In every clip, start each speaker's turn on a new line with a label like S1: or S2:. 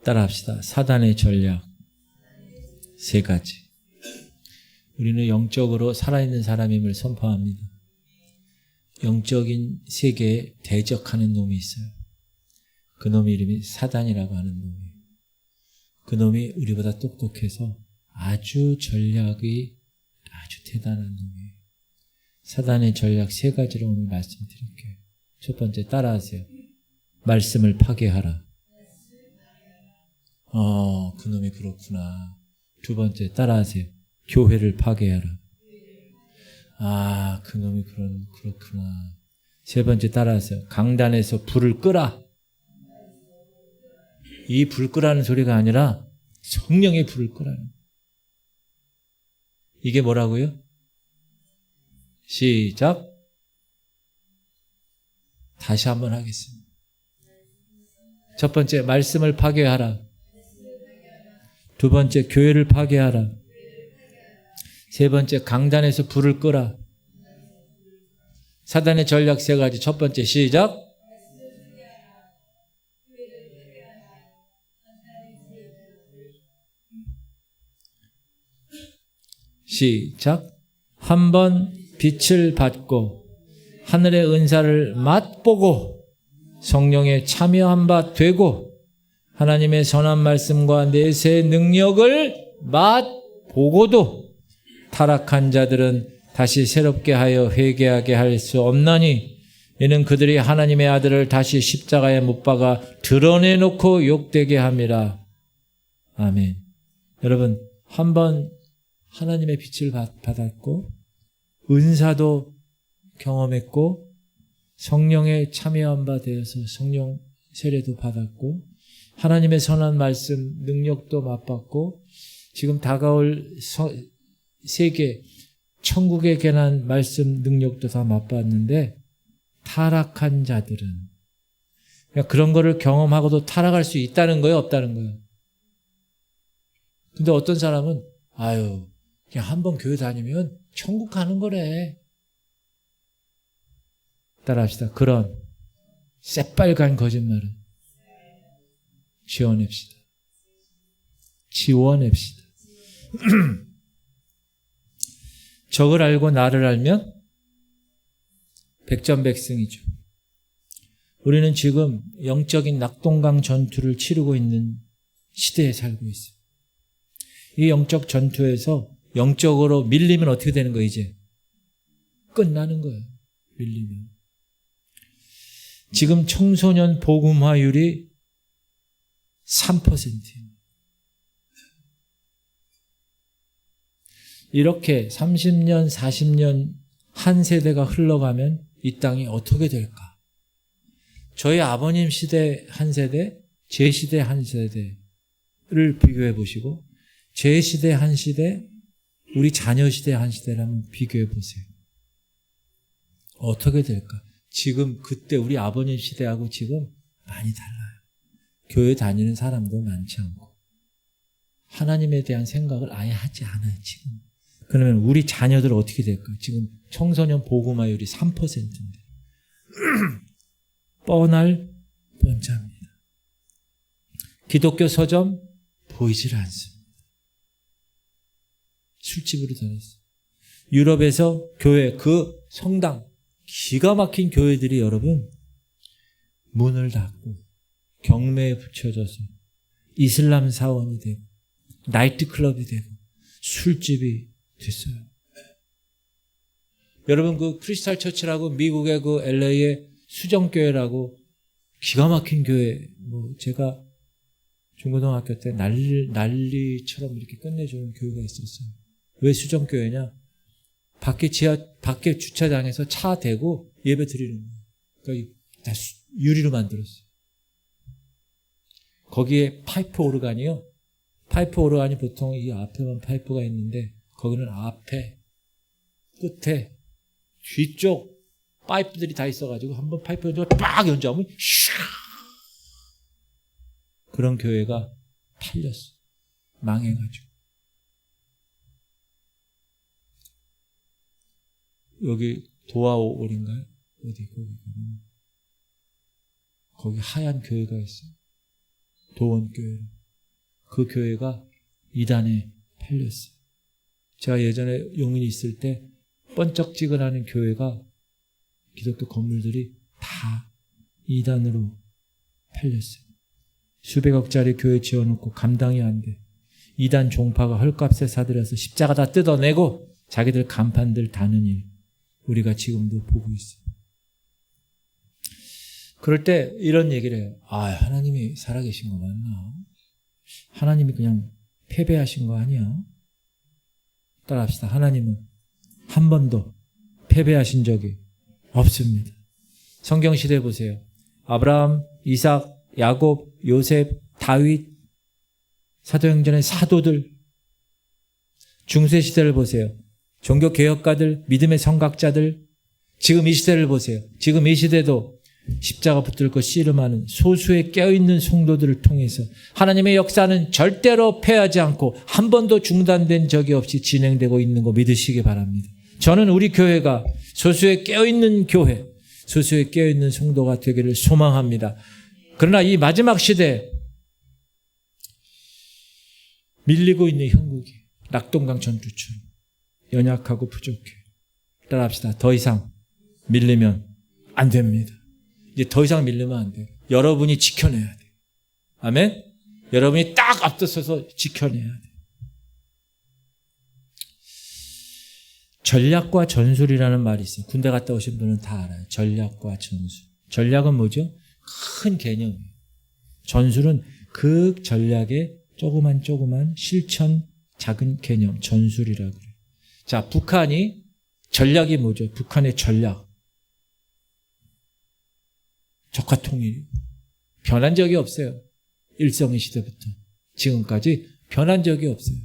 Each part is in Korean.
S1: 따라합시다. 사단의 전략 세 가지. 우리는 영적으로 살아있는 사람임을 선포합니다. 영적인 세계에 대적하는 놈이 있어요. 그 놈 이름이 사단이라고 하는 놈이에요. 그 놈이 우리보다 똑똑해서 아주 전략이 아주 대단한 놈이에요. 사단의 전략 세 가지로 오늘 말씀드릴게요. 첫 번째, 따라하세요. 말씀을 파괴하라. 그 놈이 그렇구나. 두 번째, 따라하세요. 교회를 파괴하라. 그 놈이 그렇구나. 세 번째, 따라하세요. 강단에서 불을 끄라. 이 불 끄라는 소리가 아니라 성령의 불을 끄라는. 이게 뭐라고요? 시작. 다시 한번 하겠습니다. 첫 번째, 말씀을 파괴하라. 두 번째, 교회를 파괴하라. 세 번째, 강단에서 불을 끄라. 사단의 전략 세 가지. 첫 번째, 시작. 시작. 한번 빛을 받고 하늘의 은사를 맛보고 성령에 참여한 바 되고 하나님의 선한 말씀과 내세의 능력을 맛보고도 타락한 자들은 다시 새롭게 하여 회개하게 할 수 없나니 이는 그들이 하나님의 아들을 다시 십자가에 못 박아 드러내놓고 욕되게 함이라. 아멘. 여러분, 한번 하나님의 빛을 받았고 은사도 경험했고 성령에 참여한 바 되어서 성령 세례도 받았고 하나님의 선한 말씀 능력도 맛봤고 지금 다가올 세계 천국에 관한 말씀 능력도 다 맛봤는데 타락한 자들은 그런 거를 경험하고도 타락할 수 있다는 거예요, 없다는 거예요? 근데 어떤 사람은 그냥 한번 교회 다니면 천국 가는 거래. 따라합시다. 그런 새빨간 거짓말은 지워냅시다. 지워냅시다. 적을 알고 나를 알면 백전백승이죠. 우리는 지금 영적인 낙동강 전투를 치르고 있는 시대에 살고 있어요. 이 영적 전투에서 영적으로 밀리면 어떻게 되는 거예요, 이제? 끝나는 거예요, 밀리면. 지금 청소년 복음화율이 3%예요. 이렇게 30년, 40년 한 세대가 흘러가면 이 땅이 어떻게 될까? 저희 아버님 시대 한 세대, 제 시대 한 세대를 비교해 보시고 제 시대 한 시대, 우리 자녀 시대 한 시대를 한번 비교해 보세요. 어떻게 될까? 지금 그때 우리 아버님 시대하고 지금 많이 달라요. 교회 다니는 사람도 많지 않고 하나님에 대한 생각을 아예 하지 않아요, 지금. 그러면 우리 자녀들 어떻게 될까? 지금 청소년 복음화율이 3%인데 뻔할 뻔짜입니다. 기독교 서점 보이질 않습니다. 술집으로 다녔어요. 유럽에서 교회, 그 성당, 기가 막힌 교회들이 여러분 문을 닫고 경매에 붙여져서 이슬람 사원이 되고 나이트클럽이 되고 술집이 됐어요. 여러분 그 크리스탈 처치라고 미국의 그 LA의 수정교회라고 기가 막힌 교회, 제가 중고등학교 때 난리처럼 이렇게 끝내주는 교회가 있었어요. 왜 수정교회냐? 밖에 주차장에서 차 대고 예배 드리는 거예요. 그러니까 다 유리로 만들었어요. 거기에 파이프 오르간이요. 파이프 오르간이 보통 이 앞에만 파이프가 있는데 거기는 앞에, 끝에, 뒤쪽 파이프들이 다 있어가지고 한번 파이프 빡 연주하면 슉! 그런 교회가 팔렸어. 망해가지고. 여기 도아올인가요? 어디 거기 하얀 교회가 있어요. 도원교회로. 그 교회가 이단에 팔렸어요. 제가 예전에 용인에 있을 때 번쩍지근하는 교회가 기독교 건물들이 다 이단으로 팔렸어요. 수백억짜리 교회 지어놓고 감당이 안 돼. 이단 종파가 헐값에 사들여서 십자가 다 뜯어내고 자기들 간판들 다는 일, 우리가 지금도 보고 있어요. 그럴 때 이런 얘기를 해요. 하나님이 살아계신 거 맞나? 하나님이 그냥 패배하신 거 아니야? 따라합시다. 하나님은 한 번도 패배하신 적이 없습니다. 성경시대 보세요. 아브라함, 이삭, 야곱, 요셉, 다윗, 사도행전의 사도들, 중세시대를 보세요. 종교개혁가들, 믿음의 성각자들, 지금 이 시대를 보세요. 지금 이 시대도 십자가 붙들 것 씨름하는 소수의 깨어있는 성도들을 통해서 하나님의 역사는 절대로 패하지 않고 한 번도 중단된 적이 없이 진행되고 있는 거 믿으시기 바랍니다. 저는 우리 교회가 소수의 깨어있는 교회, 소수의 깨어있는 성도가 되기를 소망합니다. 그러나 이 마지막 시대에 밀리고 있는 형국이 낙동강 전투처럼 연약하고 부족해. 따라합시다. 더 이상 밀리면 안 됩니다. 이제 더 이상 밀리면 안 돼요. 여러분이 지켜내야 돼요. 아멘? 여러분이 딱 앞서서서 지켜내야 돼요. 전략과 전술이라는 말이 있어요. 군대 갔다 오신 분은 다 알아요. 전략과 전술. 전략은 뭐죠? 큰 개념이에요. 전술은 그 전략의 조그만 실천 작은 개념, 전술이라고 그래요. 자, 북한이 전략이 뭐죠? 북한의 전략. 적화통일. 변한 적이 없어요. 일성의 시대부터 지금까지 변한 적이 없어요.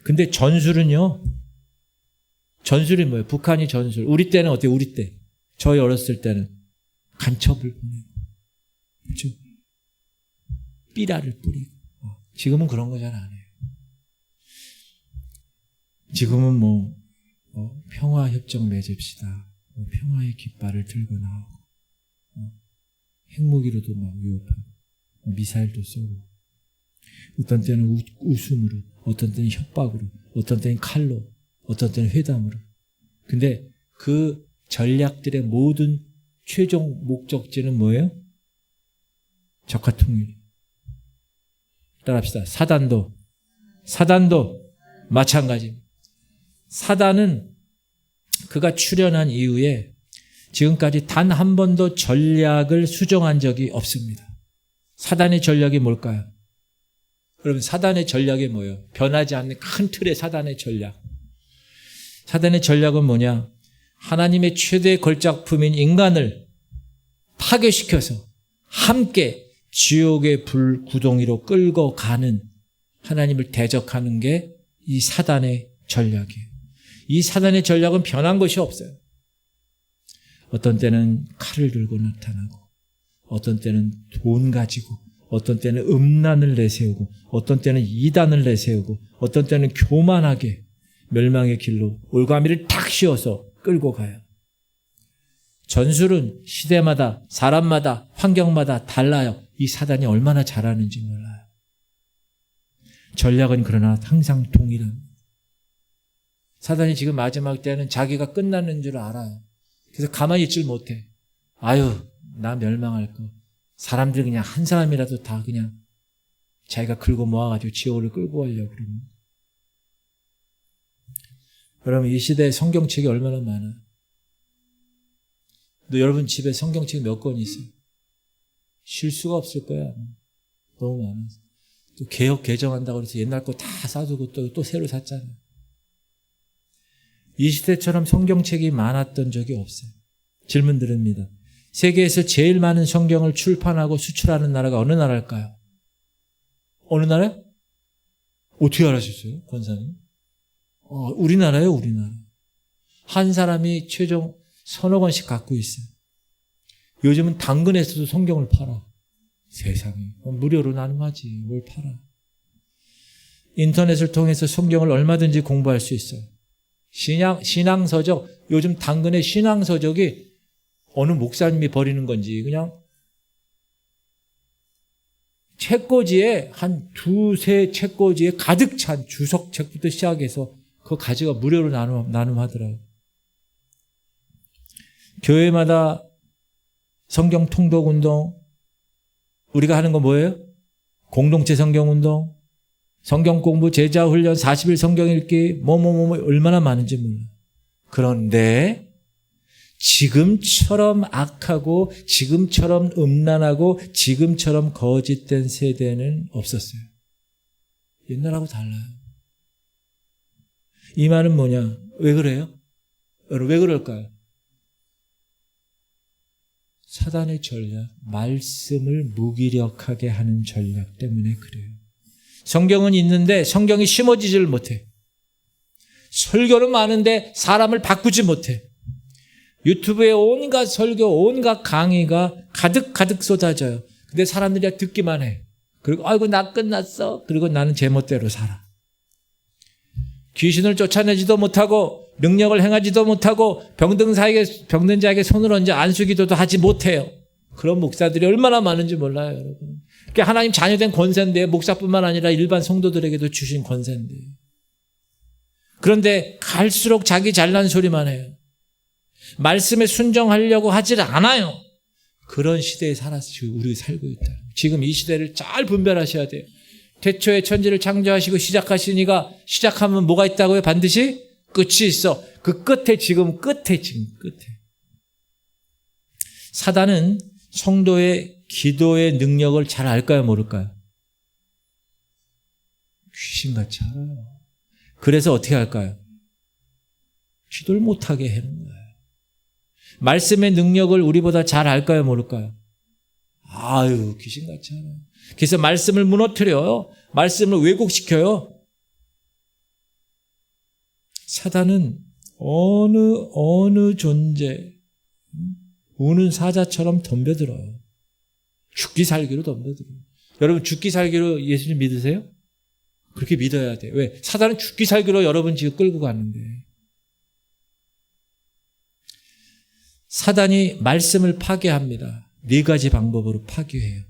S1: 근데 전술은요. 전술이 뭐예요? 북한이 전술. 우리 때는 어때요? 우리 때. 저희 어렸을 때는 간첩을 보내고. 그렇죠? 삐라를 뿌리고. 지금은 그런 거 잘 안 해요. 지금은 평화협정 맺읍시다. 평화의 깃발을 들고 나오고. 핵무기로도 막 위협하고. 미사일도 쏘고. 어떤 때는 웃음으로, 어떤 때는 협박으로, 어떤 때는 칼로, 어떤 때는 회담으로. 근데 그 전략들의 모든 최종 목적지는 뭐예요? 적화통일. 따라합시다. 사단도 마찬가지입니다. 사단은 그가 출현한 이후에 지금까지 단 한 번도 전략을 수정한 적이 없습니다. 사단의 전략이 뭘까요? 여러분, 사단의 전략이 뭐예요? 변하지 않는 큰 틀의 사단의 전략. 사단의 전략은 뭐냐? 하나님의 최대 걸작품인 인간을 파괴시켜서 함께 지옥의 불구덩이로 끌고 가는, 하나님을 대적하는 게 이 사단의 전략이에요. 이 사단의 전략은 변한 것이 없어요. 어떤 때는 칼을 들고 나타나고, 어떤 때는 돈 가지고, 어떤 때는 음란을 내세우고, 어떤 때는 이단을 내세우고, 어떤 때는 교만하게 멸망의 길로 올가미를 탁 씌워서 끌고 가요. 전술은 시대마다, 사람마다, 환경마다 달라요. 이 사단이 얼마나 잘하는지 몰라요. 전략은 그러나 항상 동일합니다. 사단이 지금 마지막 때는 자기가 끝나는 줄 알아요. 그래서 가만히 있질 못해. 나 멸망할 거. 사람들 그냥 한 사람이라도 다 그냥 자기가 긁어 모아가지고 지옥을 끌고 가려고 그러는. 여러분, 이 시대에 성경책이 얼마나 많아요. 여러분 집에 성경책 몇 권 있어요? 쉴 수가 없을 거야. 너무 많아서. 또 개혁 개정한다고 해서 옛날 거 다 싸두고 또 새로 샀잖아요. 이 시대처럼 성경책이 많았던 적이 없어요. 질문 드립니다. 세계에서 제일 많은 성경을 출판하고 수출하는 나라가 어느 나라일까요? 어느 나라요? 어떻게 알아셨어요, 권사님? 우리나라예요, 우리나라. 한 사람이 최종 서너 권씩 갖고 있어요. 요즘은 당근에서도 성경을 팔아. 세상에. 무료로 나눔하지. 뭘 팔아. 인터넷을 통해서 성경을 얼마든지 공부할 수 있어요. 신앙서적, 요즘 당근의 신앙서적이 어느 목사님이 버리는 건지 그냥 책꽂이에 한 두세 책꽂이에 가득 찬 주석책부터 시작해서 그 가지가 무료로 나눔하더라고요. 교회마다 성경 통독 운동, 우리가 하는 거 뭐예요? 공동체 성경 운동, 성경 공부, 제자 훈련, 40일 성경 읽기, 얼마나 많은지 몰라요. 그런데 지금처럼 악하고 지금처럼 음란하고 지금처럼 거짓된 세대는 없었어요. 옛날하고 달라요. 이 말은 뭐냐? 왜 그래요? 여러분 왜 그럴까요? 사단의 전략, 말씀을 무기력하게 하는 전략 때문에 그래요. 성경은 있는데 성경이 심어지지를 못해. 설교는 많은데 사람을 바꾸지 못해. 유튜브에 온갖 설교, 온갖 강의가 가득 쏟아져요. 근데 사람들이 듣기만 해. 그리고 아이고 나 끝났어. 그리고 나는 제멋대로 살아. 귀신을 쫓아내지도 못하고 능력을 행하지도 못하고 병든 자에게 손을 얹어 안수기도도 하지 못해요. 그런 목사들이 얼마나 많은지 몰라요, 여러분. 그게 하나님 자녀된 권세인데 목사뿐만 아니라 일반 성도들에게도 주신 권세인데. 그런데 갈수록 자기 잘난 소리만 해요. 말씀에 순종하려고 하질 않아요. 그런 시대에 살아서 우리 살고 있다. 지금 이 시대를 잘 분별하셔야 돼요. 태초에 천지를 창조하시고 시작하시니까 시작하면 뭐가 있다고요? 반드시 끝이 있어. 그 끝에 지금 끝에. 사단은 성도의 기도의 능력을 잘 알까요? 모를까요? 귀신같이 알아요. 그래서 어떻게 할까요? 기도를 못하게 하는 거예요. 말씀의 능력을 우리보다 잘 알까요? 모를까요? 아유, 귀신같이 알아요. 그래서 말씀을 무너뜨려요. 말씀을 왜곡시켜요. 사단은 어느 존재, 우는 사자처럼 덤벼들어요. 죽기 살기로 덤벼들어요. 여러분 죽기 살기로 예수님 믿으세요? 그렇게 믿어야 돼요. 왜? 사단은 죽기 살기로 여러분 지금 끌고 가는데. 사단이 말씀을 파괴합니다. 4가지 방법으로 파괴해요.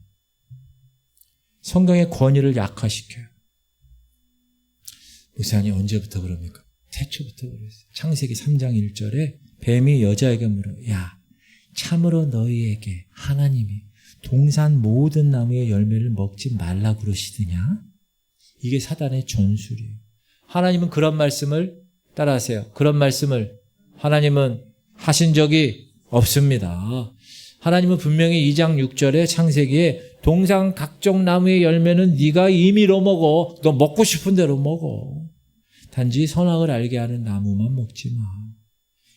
S1: 성경의 권위를 약화시켜요. 목사님 언제부터 그럽니까? 태초부터 그랬어요. 창세기 3장 1절에 뱀이 여자에게 물어, 야, 참으로 너희에게 하나님이 동산 모든 나무의 열매를 먹지 말라고 그러시느냐? 이게 사단의 전술이에요. 하나님은 그런 말씀을 따라하세요. 그런 말씀을 하나님은 하신 적이 없습니다. 하나님은 분명히 2장 6절에 창세기에 동산 각종 나무의 열매는 네가 임의로 먹어. 너 먹고 싶은 대로 먹어. 단지 선악을 알게 하는 나무만 먹지 마.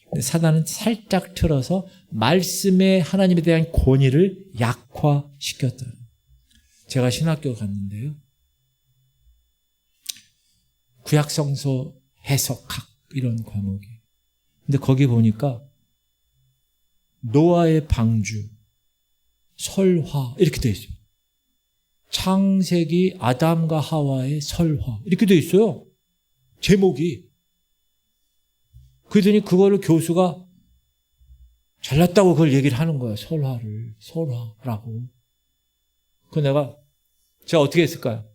S1: 근데 사단은 살짝 틀어서 말씀의 하나님에 대한 권위를 약화시켰다. 제가 신학교 갔는데요. 구약성서 해석학 이런 과목이. 근데 거기 보니까 노아의 방주, 설화 이렇게 되어 있어요. 창세기 아담과 하와의 설화 이렇게 되어 있어요. 제목이. 그러더니 그거를 교수가 잘났다고 그걸 얘기를 하는 거야. 설화라고. 제가 어떻게 했을까요?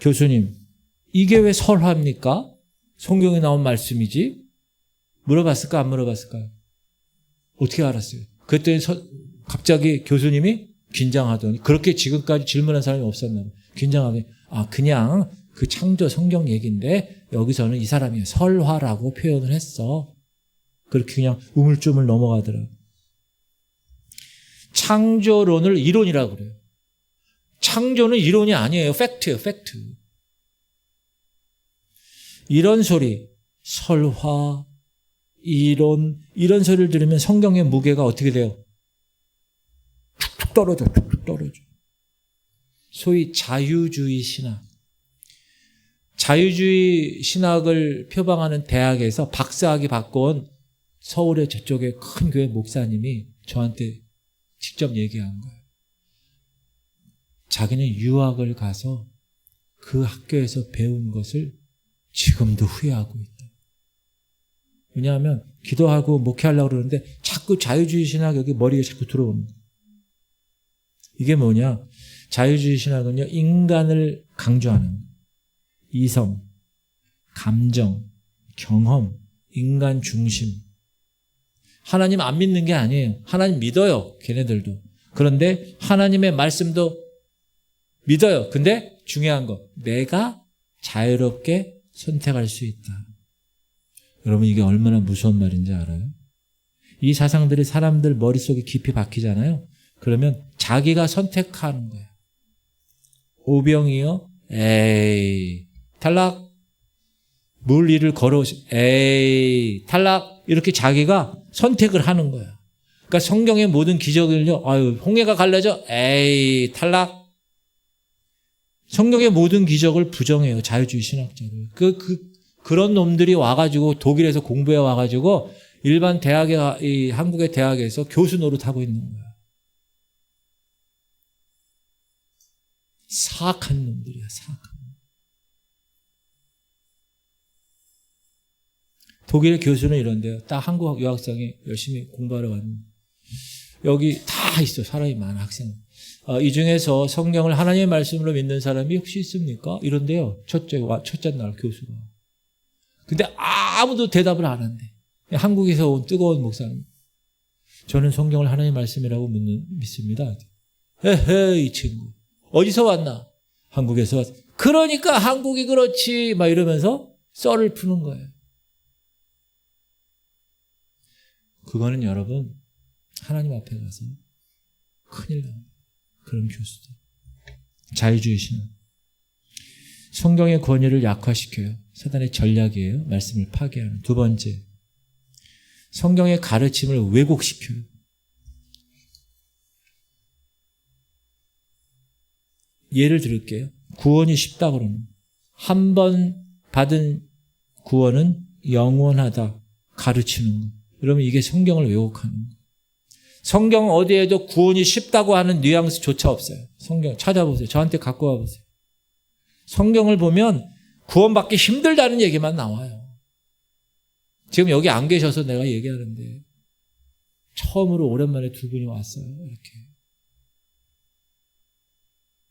S1: 교수님, 이게 왜 설화입니까? 성경에 나온 말씀이지? 물어봤을까? 안 물어봤을까요? 어떻게 알았어요? 그랬더니 갑자기 교수님이 긴장하더니, 그렇게 지금까지 질문한 사람이 없었나 봐요. 긴장하더니, 그냥 그 창조 성경 얘기인데 여기서는 이 사람이 설화라고 표현을 했어. 그렇게 그냥 우물쭈물 넘어가더라고요. 창조론을 이론이라고 그래요. 창조는 이론이 아니에요. 팩트예요. 팩트. 이런 소리, 설화, 이론, 이런 소리를 들으면 성경의 무게가 어떻게 돼요? 툭툭 떨어져. 소위 자유주의 신학. 자유주의 신학을 표방하는 대학에서 박사학위 받고 온 서울의 저쪽에 큰 교회 목사님이 저한테 직접 얘기한 거예요. 자기는 유학을 가서 그 학교에서 배운 것을 지금도 후회하고 있다. 왜냐하면 기도하고 목회하려고 그러는데 자꾸 자유주의 신학 여기 머리에 자꾸 들어오는 거예요. 이게 뭐냐? 자유주의 신학은요, 인간을 강조하는 거예요. 이성, 감정, 경험, 인간 중심. 하나님 안 믿는 게 아니에요. 하나님 믿어요. 걔네들도. 그런데 하나님의 말씀도 믿어요. 근데 중요한 거, 내가 자유롭게 선택할 수 있다. 여러분, 이게 얼마나 무서운 말인지 알아요? 이 사상들이 사람들 머릿속에 깊이 박히잖아요. 그러면 자기가 선택하는 거예요. 오병이요? 에이, 탈락. 물 위를 걸어오시, 에이, 탈락. 이렇게 자기가 선택을 하는 거예요. 그러니까 성경의 모든 기적을요, 홍해가 갈라져, 에이, 탈락. 성경의 모든 기적을 부정해요, 자유주의 신학자들. 그런 놈들이 와가지고, 독일에서 공부해 와가지고, 일반 대학에, 한국의 대학에서 교수 노릇하고 있는 거야. 사악한 놈들이야, 사악한 놈. 독일의 교수는 이런데요. 딱 한국 유학생이 열심히 공부하러 왔는데, 여기 다 있어, 사람이 많아, 학생. 이 중에서 성경을 하나님의 말씀으로 믿는 사람이 혹시 있습니까? 이런데요. 첫째 날 교수가. 근데 아무도 대답을 안 한대. 한국에서 온 뜨거운 목사님. 저는 성경을 하나님의 말씀이라고 믿습니다. 헤헤, 이 친구. 어디서 왔나? 한국에서 왔어. 그러니까 한국이 그렇지. 막 이러면서 썰을 푸는 거예요. 그거는 여러분, 하나님 앞에 가서 큰일 납니다. 그런 교수들. 자유주의 신앙. 성경의 권위를 약화시켜요. 사단의 전략이에요. 말씀을 파괴하는. 두 번째, 성경의 가르침을 왜곡시켜요. 예를 들을게요. 구원이 쉽다고 그러는. 한 번 받은 구원은 영원하다 가르치는 거. 여러분, 이게 성경을 왜곡하는 거. 성경 어디에도 구원이 쉽다고 하는 뉘앙스조차 없어요. 성경 찾아보세요. 저한테 갖고 와보세요. 성경을 보면 구원받기 힘들다는 얘기만 나와요. 지금 여기 안 계셔서 내가 얘기하는데 처음으로 오랜만에 두 분이 왔어요. 이렇게.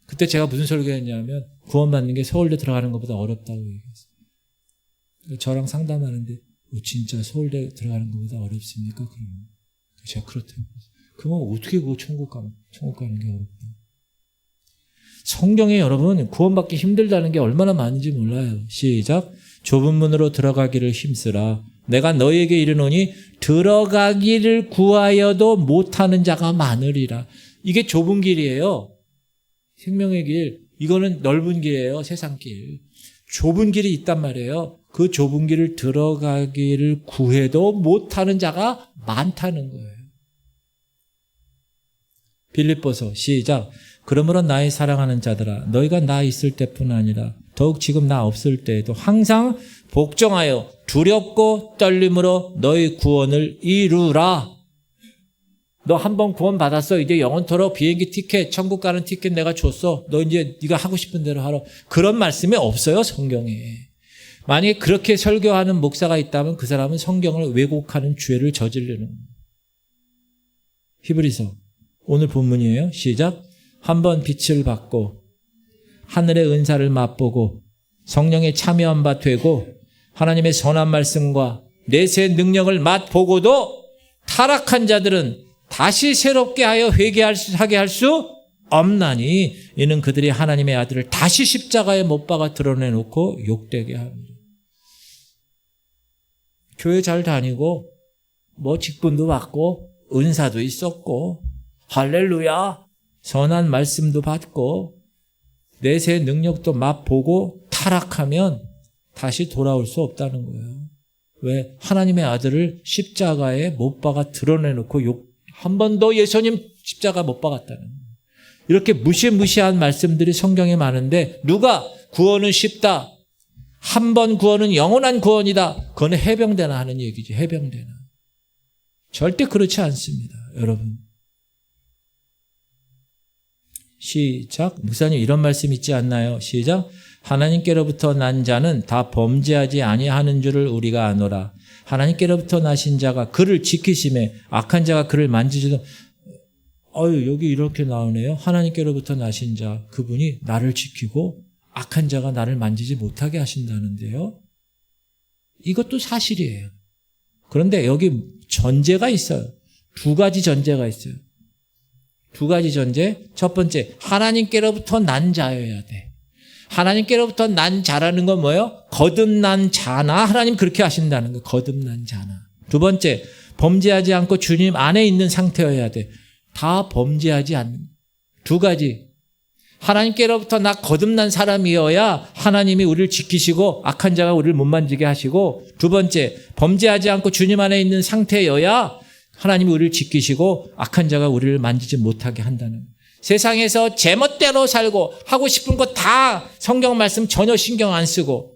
S1: 그때 제가 무슨 설교했냐면 구원받는 게 서울대 들어가는 것보다 어렵다고 얘기했어요. 저랑 상담하는데 진짜 서울대 들어가는 것보다 어렵습니까? 그러면 제가 그렇다고. 그러면 어떻게 천국 가는 게 어렵다. 성경에 여러분 구원받기 힘들다는 게 얼마나 많은지 몰라요. 시작. 좁은 문으로 들어가기를 힘쓰라. 내가 너희에게 이르노니 들어가기를 구하여도 못하는 자가 많으리라. 이게 좁은 길이에요. 생명의 길. 이거는 넓은 길이에요. 세상 길. 좁은 길이 있단 말이에요. 그 좁은 길을 들어가기를 구해도 못하는 자가 많다는 거예요. 빌립보서 시작. 그러므로 나의 사랑하는 자들아, 너희가 나 있을 때뿐 아니라 더욱 지금 나 없을 때에도 항상 복종하여 두렵고 떨림으로 너희 구원을 이루라. 너 한 번 구원 받았어. 이제 영원토록 비행기 티켓, 천국 가는 티켓 내가 줬어. 너 이제 네가 하고 싶은 대로 하라. 그런 말씀이 없어요, 성경에. 만약에 그렇게 설교하는 목사가 있다면 그 사람은 성경을 왜곡하는 죄를 저지르는 거예요. 히브리서 오늘 본문이에요. 시작. 한번 빛을 받고 하늘의 은사를 맛보고 성령에 참여한 바 되고 하나님의 선한 말씀과 내세의 능력을 맛보고도 타락한 자들은 다시 새롭게 하여 회개하게 할 수 없나니 이는 그들이 하나님의 아들을 다시 십자가에 못 박아 드러내놓고 욕되게 합니다. 교회 잘 다니고 뭐 직분도 받고 은사도 있었고 할렐루야 선한 말씀도 받고 내세의 능력도 맛보고 타락하면 다시 돌아올 수 없다는 거예요. 왜? 하나님의 아들을 십자가에 못 박아 드러내놓고 한 번 더 예수님 십자가 못 박았다는 거예요. 이렇게 무시무시한 말씀들이 성경에 많은데 누가 구원은 쉽다. 한 번 구원은 영원한 구원이다. 그건 해병대나 하는 얘기지. 해병대나. 절대 그렇지 않습니다. 여러분. 시작. 목사님 이런 말씀 있지 않나요? 시작. 하나님께로부터 난 자는 다 범죄하지 아니하는 줄을 우리가 아노라. 하나님께로부터 나신 자가 그를 지키심에 악한 자가 그를 만지지도 여기 이렇게 나오네요. 하나님께로부터 나신 자, 그분이 나를 지키고 악한 자가 나를 만지지 못하게 하신다는데요. 이것도 사실이에요. 그런데 여기 전제가 있어요. 두 가지 전제가 있어요. 두 가지 전제. 첫 번째, 하나님께로부터 난 자여야 돼. 하나님께로부터 난 자라는 건 뭐예요? 거듭난 자나 하나님 그렇게 하신다는 거. 거듭난 자나. 두 번째, 범죄하지 않고 주님 안에 있는 상태여야 돼. 다 범죄하지 않는. 두 가지. 하나님께로부터 나 거듭난 사람이어야 하나님이 우리를 지키시고 악한 자가 우리를 못 만지게 하시고, 두 번째, 범죄하지 않고 주님 안에 있는 상태여야 하나님이 우리를 지키시고 악한 자가 우리를 만지지 못하게 한다는 거예요. 세상에서 제멋대로 살고 하고 싶은 거 다 성경 말씀 전혀 신경 안 쓰고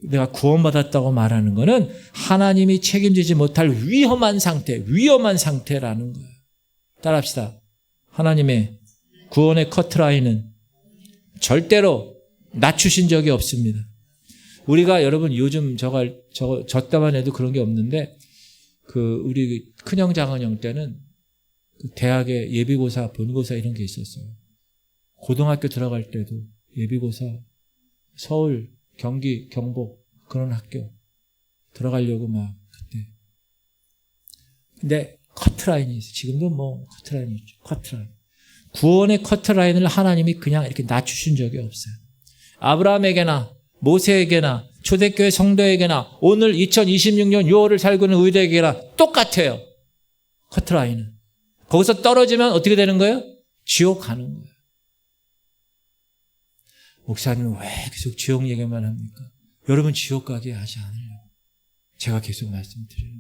S1: 내가 구원받았다고 말하는 거는 하나님이 책임지지 못할 위험한 상태라는 거예요. 따라합시다. 하나님의 구원의 커트라인은 절대로 낮추신 적이 없습니다. 우리가 여러분 요즘 저 때만 해도 그런 게 없는데 우리 큰형 장은형 때는 대학에 예비고사, 본고사 이런 게 있었어요. 고등학교 들어갈 때도 예비고사, 서울, 경기, 경북 그런 학교 들어가려고 막 그때. 근데 커트라인이 있어요. 지금도 뭐 커트라인이 있죠. 커트라인. 구원의 커트라인을 하나님이 그냥 이렇게 낮추신 적이 없어요. 아브라함에게나 모세에게나 초대교회 성도에게나 오늘 2026년 6월을 살고 있는 의대에게나 똑같아요. 커트라인은. 거기서 떨어지면 어떻게 되는 거예요? 지옥 가는 거예요. 목사님은 왜 계속 지옥 얘기만 합니까? 여러분 지옥 가게 하지 않으려고 제가 계속 말씀드려요.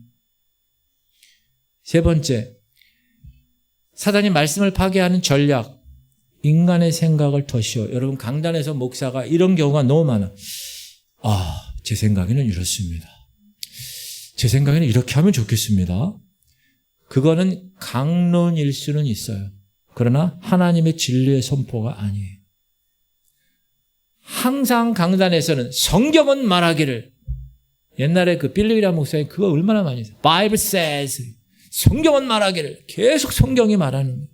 S1: 세 번째, 사단이 말씀을 파괴하는 전략, 인간의 생각을 덫이요. 여러분 강단에서 목사가 이런 경우가 너무 많아. 제 생각에는 이렇습니다. 제 생각에는 이렇게 하면 좋겠습니다. 그거는 강론일 수는 있어요. 그러나 하나님의 진리의 선포가 아니에요. 항상 강단에서는 성경은 말하기를, 옛날에 빌리그람 목사님 그거 얼마나 많이 했어요. Bible says, 성경은 말하기를, 계속 성경이 말하는 거예요.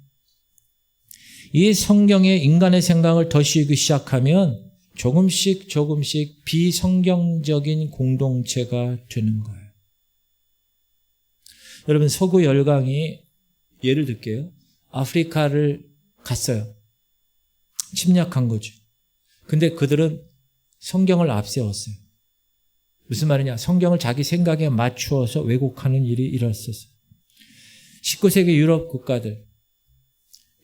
S1: 이 성경에 인간의 생각을 덧씌우기 시작하면 조금씩 비성경적인 공동체가 되는 거예요. 여러분 서구 열강이 예를 들게요. 아프리카를 갔어요. 침략한 거죠. 근데 그들은 성경을 앞세웠어요. 무슨 말이냐? 성경을 자기 생각에 맞추어서 왜곡하는 일이 일어났었어요. 19세기 유럽 국가들,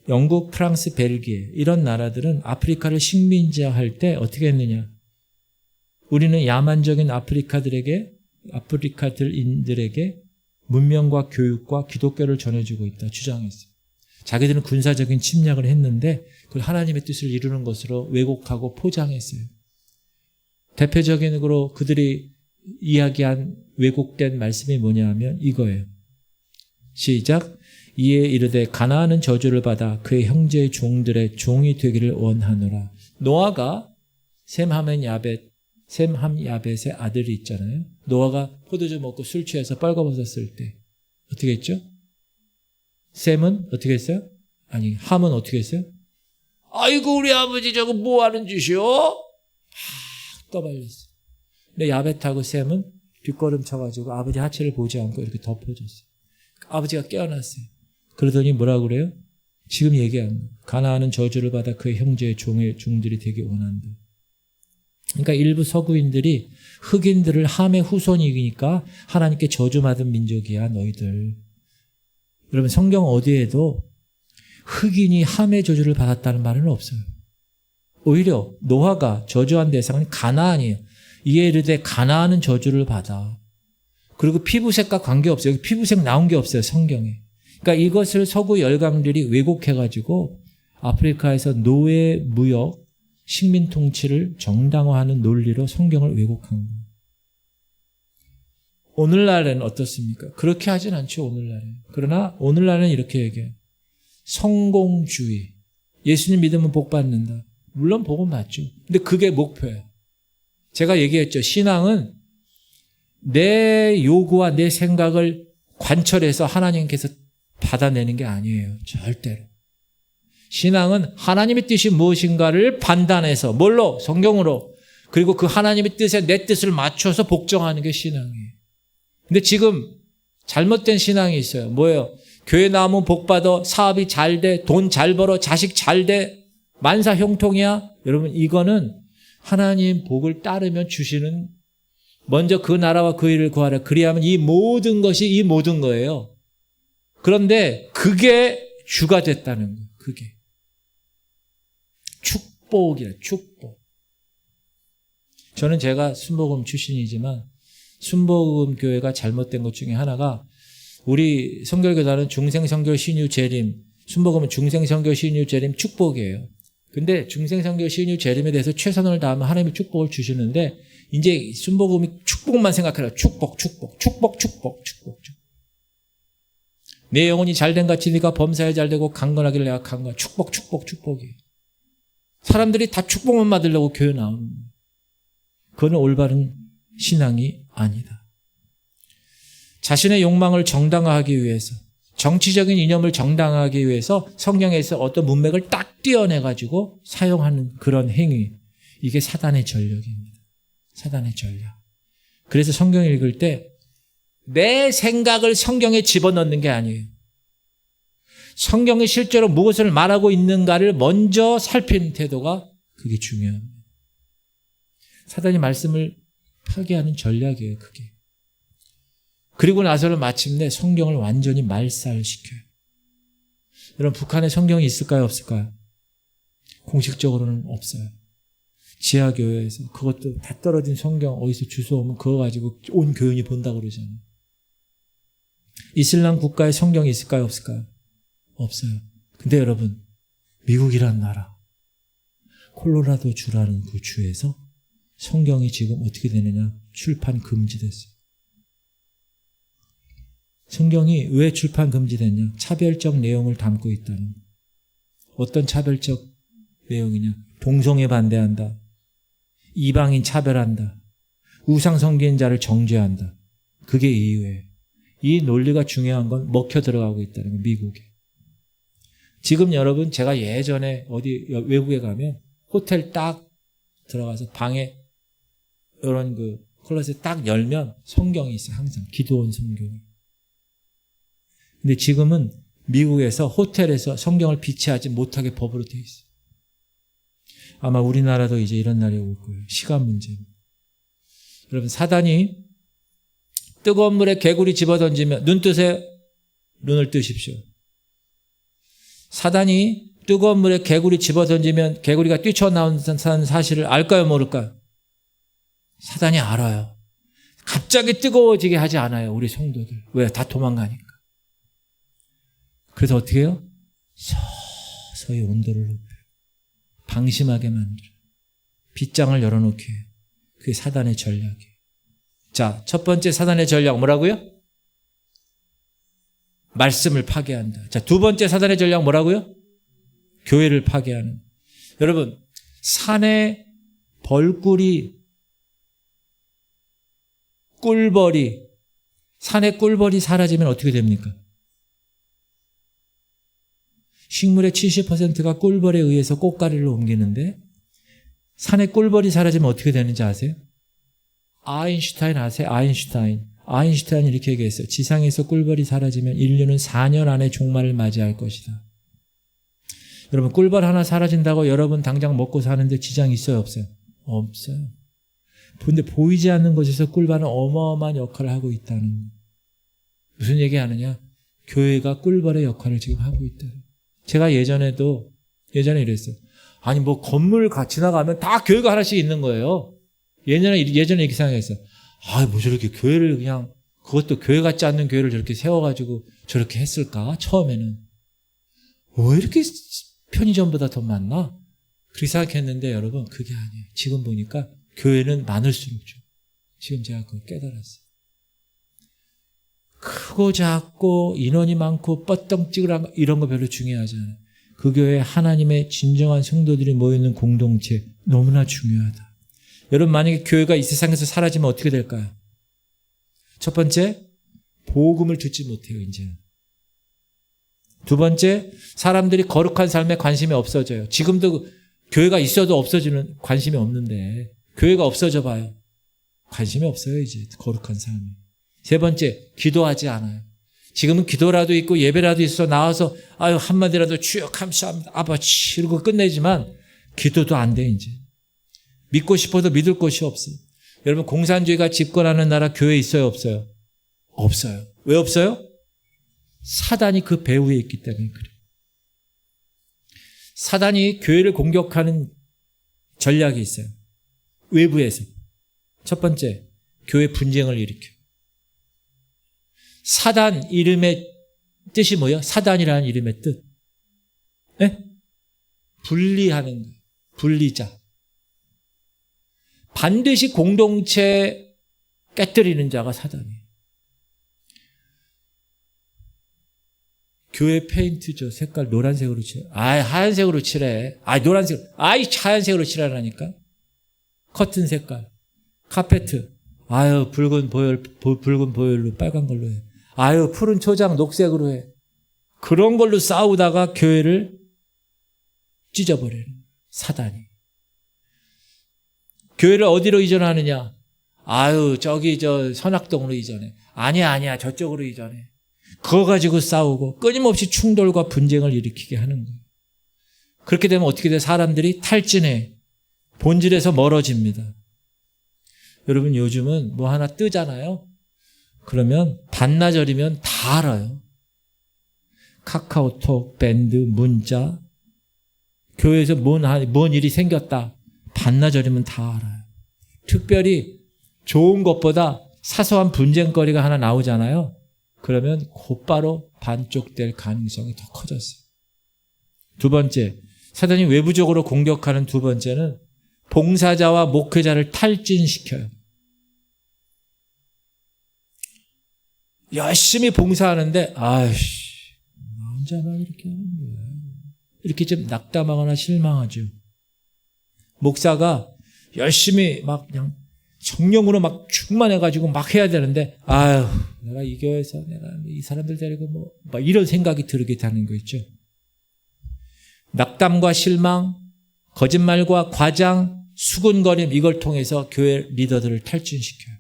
S1: 영국, 프랑스, 벨기에 이런 나라들은 아프리카를 식민지화할 때 어떻게 했느냐? 우리는 야만적인 아프리카들인들에게 문명과 교육과 기독교를 전해주고 있다 주장했어요. 자기들은 군사적인 침략을 했는데 그걸 하나님의 뜻을 이루는 것으로 왜곡하고 포장했어요. 대표적으로 그들이 이야기한 왜곡된 말씀이 뭐냐 하면 이거예요. 시작. 이에 이르되 가나안은 저주를 받아 그의 형제의 종들의 종이 되기를 원하노라. 노아가 셈함 야벳의 아들이 있잖아요. 노아가 포도주 먹고 술 취해서 빨가벗었을 때 어떻게 했죠? 셈은 어떻게 했어요? 함은 어떻게 했어요? 아이고 우리 아버지 저거 뭐 하는 짓이요? 막 떠발렸어요. 근데 야벳하고 셈은 뒷걸음 쳐가지고 아버지 하체를 보지 않고 이렇게 덮어줬어요. 아버지가 깨어났어요. 그러더니 뭐라고 그래요? 지금 얘기한 가나안은 저주를 받아 그의 형제의 종들이 되기 원한다. 그러니까 일부 서구인들이 흑인들을 함의 후손이니까 하나님께 저주받은 민족이야 너희들. 여러분 성경 어디에도 흑인이 함의 저주를 받았다는 말은 없어요. 오히려 노아가 저주한 대상은 가나안이에요. 이에 이르되 가나안은 저주를 받아. 그리고 피부색과 관계없어요. 여기 피부색 나온 게 없어요. 성경에. 그러니까 이것을 서구 열강들이 왜곡해가지고 아프리카에서 노예 무역, 식민 통치를 정당화하는 논리로 성경을 왜곡한 거예요. 오늘날에는 어떻습니까? 그렇게 하진 않죠. 오늘날에. 그러나 오늘날에는 이렇게 얘기해요. 성공주의. 예수님 믿으면 복 받는다. 물론 복은 받죠. 근데 그게 목표예요. 제가 얘기했죠. 신앙은 내 요구와 내 생각을 관철해서 하나님께서 받아내는 게 아니에요. 절대로. 신앙은 하나님의 뜻이 무엇인가를 판단해서 뭘로? 성경으로. 그리고 그 하나님의 뜻에 내 뜻을 맞춰서 복종하는 게 신앙이에요. 근데 지금 잘못된 신앙이 있어요. 뭐예요? 교회 나오면 복 받아, 사업이 잘 돼, 돈 잘 벌어, 자식 잘 돼, 만사 형통이야. 여러분 이거는 하나님 복을 따르면 주시는, 먼저 그 나라와 그 일을 구하라. 그리하면 이 모든 것이 이 모든 거예요. 그런데 그게 주가 됐다는 거예요. 그게 축복이라, 축복. 저는 제가 순복음 출신이지만 순복음 교회가 잘못된 것 중에 하나가, 우리 성결교단은 중생성결 신유 재림, 순복음은 중생성결 신유 재림 축복이에요. 근데 중생성결 신유 재림에 대해서 최선을 다하면 하나님이 축복을 주시는데, 이제 순복음이 축복만 생각해라. 축복, 축복, 축복, 축복, 축복, 축복. 내 영혼이 잘된 같이 네가 범사에 잘되고 강건하기를 내가 강건. 축복, 축복, 축복이에요. 사람들이 다 축복만 받으려고 교회 나오는 거예요. 그건 올바른 신앙이 아니다. 자신의 욕망을 정당화하기 위해서, 정치적인 이념을 정당화하기 위해서 성경에서 어떤 문맥을 딱 띄어내가지고 사용하는 그런 행위, 이게 사단의 전략입니다. 사단의 전략. 그래서 성경 읽을 때 내 생각을 성경에 집어넣는 게 아니에요. 성경이 실제로 무엇을 말하고 있는가를 먼저 살피는 태도가, 그게 중요합니다. 사단이 말씀을 파괴하는 전략이에요, 그게. 그리고 나서는 마침내 성경을 완전히 말살시켜요. 여러분, 북한에 성경이 있을까요, 없을까요? 공식적으로는 없어요. 지하교회에서 그것도 다 떨어진 성경 어디서 주워오면 그거 가지고 온 교인이 본다고 그러잖아요. 이슬람 국가에 성경이 있을까요, 없을까요? 없어요. 근데 여러분, 미국이란 나라, 콜로라도 주라는 그 주에서 성경이 지금 어떻게 되느냐? 출판 금지됐어요. 성경이 왜 출판 금지됐냐? 차별적 내용을 담고 있다는 거예요. 어떤 차별적 내용이냐? 동성애 반대한다. 이방인 차별한다. 우상 섬기는 자를 정죄한다. 그게 이유예요. 이 논리가 중요한 건 먹혀 들어가고 있다는 거예요, 미국에. 지금 여러분, 제가 예전에 어디 외국에 가면 호텔 딱 들어가서 방에 이런 그 클로셋 딱 열면 성경이 있어요, 항상. 기도원 성경이. 근데 지금은 미국에서 호텔에서 성경을 비치하지 못하게 법으로 돼 있어요. 아마 우리나라도 이제 이런 날이 올 거예요. 시간 문제입니다. 여러분, 사단이 뜨거운 물에 개구리 집어던지면, 눈 뜨세요? 눈을 뜨십시오. 사단이 뜨거운 물에 개구리 집어던지면 개구리가 뛰쳐나오는 사실을 알까요, 모를까요? 사단이 알아요. 갑자기 뜨거워지게 하지 않아요, 우리 성도들. 왜? 다 도망가니까. 그래서 어떻게 해요? 서서히 온도를 높여요. 방심하게 만들어요. 빗장을 열어놓게 해요. 그게 사단의 전략이에요. 자, 첫 번째 사단의 전략 뭐라고요? 말씀을 파괴한다. 자, 두 번째 사단의 전략 뭐라고요? 교회를 파괴하는. 여러분, 산에 벌꿀이, 꿀벌이, 산에 꿀벌이 사라지면 어떻게 됩니까? 식물의 70%가 꿀벌에 의해서 꽃가리를 옮기는데, 산에 꿀벌이 사라지면 어떻게 되는지 아세요? 아인슈타인 아세요? 아인슈타인이 이렇게 얘기했어요. 지상에서 꿀벌이 사라지면 인류는 4년 안에 종말을 맞이할 것이다. 여러분, 꿀벌 하나 사라진다고 여러분 당장 먹고 사는데 지장이 있어요, 없어요? 없어요. 근데 보이지 않는 곳에서 꿀벌은 어마어마한 역할을 하고 있다는 거예요. 무슨 얘기하느냐? 교회가 꿀벌의 역할을 지금 하고 있다. 제가 예전에 이랬어요. 아니, 뭐 건물 지나가면 다 교회가 하나씩 있는 거예요. 예전에 이렇게 생각했어요. 아, 뭐 저렇게 교회를 그냥, 그것도 교회 같지 않는 교회를 저렇게 세워가지고 저렇게 했을까? 처음에는. 왜 이렇게 편의점보다 더 많나? 그렇게 생각했는데 여러분, 그게 아니에요. 지금 보니까 교회는 많을수록 좋아요. 지금 제가 그걸 깨달았어요. 크고 작고 인원이 많고 뻗덩찌그랑 이런 거 별로 중요하지 않아요. 그 교회에 하나님의 진정한 성도들이 모여있는 공동체, 너무나 중요하다. 여러분, 만약에 교회가 이 세상에서 사라지면 어떻게 될까요? 첫 번째, 복음을 듣지 못해요, 이제는. 두 번째, 사람들이 거룩한 삶에 관심이 없어져요. 지금도 교회가 있어도 없어지는 관심이 없는데 교회가 없어져 봐요. 관심이 없어요. 이제 거룩한 삶에. 세 번째, 기도하지 않아요. 지금은 기도라도 있고 예배라도 있어 나와서 아유 한마디라도 주여 감사합니다. 아버지 이러고 끝내지만 기도도 안 돼 이제. 믿고 싶어도 믿을 곳이 없어요. 여러분 공산주의가 집권하는 나라 교회 있어요 없어요? 없어요. 왜 없어요? 사단이 그 배후에 있기 때문에 그래요. 사단이 교회를 공격하는 전략이 있어요. 외부에서. 첫 번째, 교회 분쟁을 일으켜요. 사단 이름의 뜻이 뭐예요? 사단이라는 이름의 뜻. 네? 분리하는 거예요. 분리자. 반드시 공동체 깨뜨리는 자가 사단이에요. 교회 페인트죠. 색깔 노란색으로 칠해. 하얀색으로 칠해. 노란색. 하얀색으로 칠하라니까. 커튼 색깔. 카페트. 붉은 보혈로 빨간 걸로 해. 푸른 초장 녹색으로 해. 그런 걸로 싸우다가 교회를 찢어버리는 사단이. 교회를 어디로 이전하느냐? 선악동으로 이전해. 아니야. 저쪽으로 이전해. 그거 가지고 싸우고 끊임없이 충돌과 분쟁을 일으키게 하는 거예요. 그렇게 되면 어떻게 돼요? 사람들이 탈진해. 본질에서 멀어집니다. 여러분 요즘은 뭐 하나 뜨잖아요. 그러면 반나절이면 다 알아요. 카카오톡, 밴드, 문자. 교회에서 뭔 일이 생겼다. 반나절이면 다 알아요. 특별히 좋은 것보다 사소한 분쟁거리가 하나 나오잖아요. 그러면 곧바로 반쪽될 가능성이 더 커졌어요. 두 번째, 사단이 외부적으로 공격하는 두 번째는 봉사자와 목회자를 탈진시켜요. 열심히 봉사하는데 혼자만 이렇게 하는 거야. 이렇게 좀 낙담하거나 실망하죠. 목사가 열심히 막 그냥 성령으로 막 충만해가지고 막 해야 되는데 내가 이 교회에서 내가 이 사람들 데리고 막 이런 생각이 들게 되는 거 있죠. 낙담과 실망, 거짓말과 과장, 수군거림 이걸 통해서 교회 리더들을 탈진시켜요.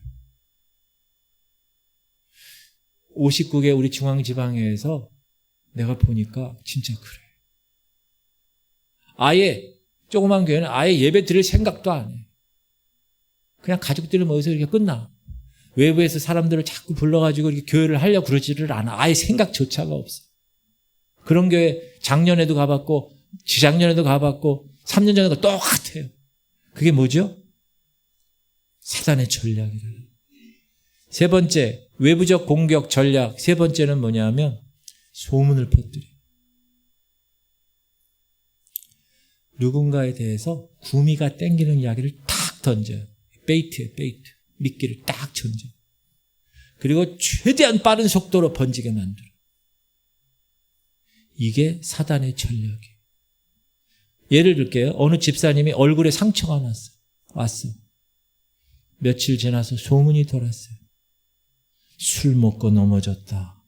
S1: 59개 우리 중앙지방회에서 내가 보니까 진짜 그래. 조그만 교회는 예배 드릴 생각도 안 해. 그냥 가족들이 모여서 이렇게 끝나. 외부에서 사람들을 자꾸 불러가지고 이렇게 교회를 하려고 그러지를 않아. 생각조차가 없어. 그런 교회 작년에도 가봤고 지작년에도 가봤고 3년 전에도 똑같아요. 그게 뭐죠? 사단의 전략이래요. 세 번째, 외부적 공격 전략. 세 번째는 뭐냐면 소문을 퍼뜨려. 누군가에 대해서 구미가 땡기는 이야기를 탁 던져요. 베이트. 미끼를 딱 던져. 그리고 최대한 빠른 속도로 번지게 만들어. 이게 사단의 전략이에요. 예를 들게요. 어느 집사님이 얼굴에 상처가 왔어. 며칠 지나서 소문이 돌았어요. 술 먹고 넘어졌다.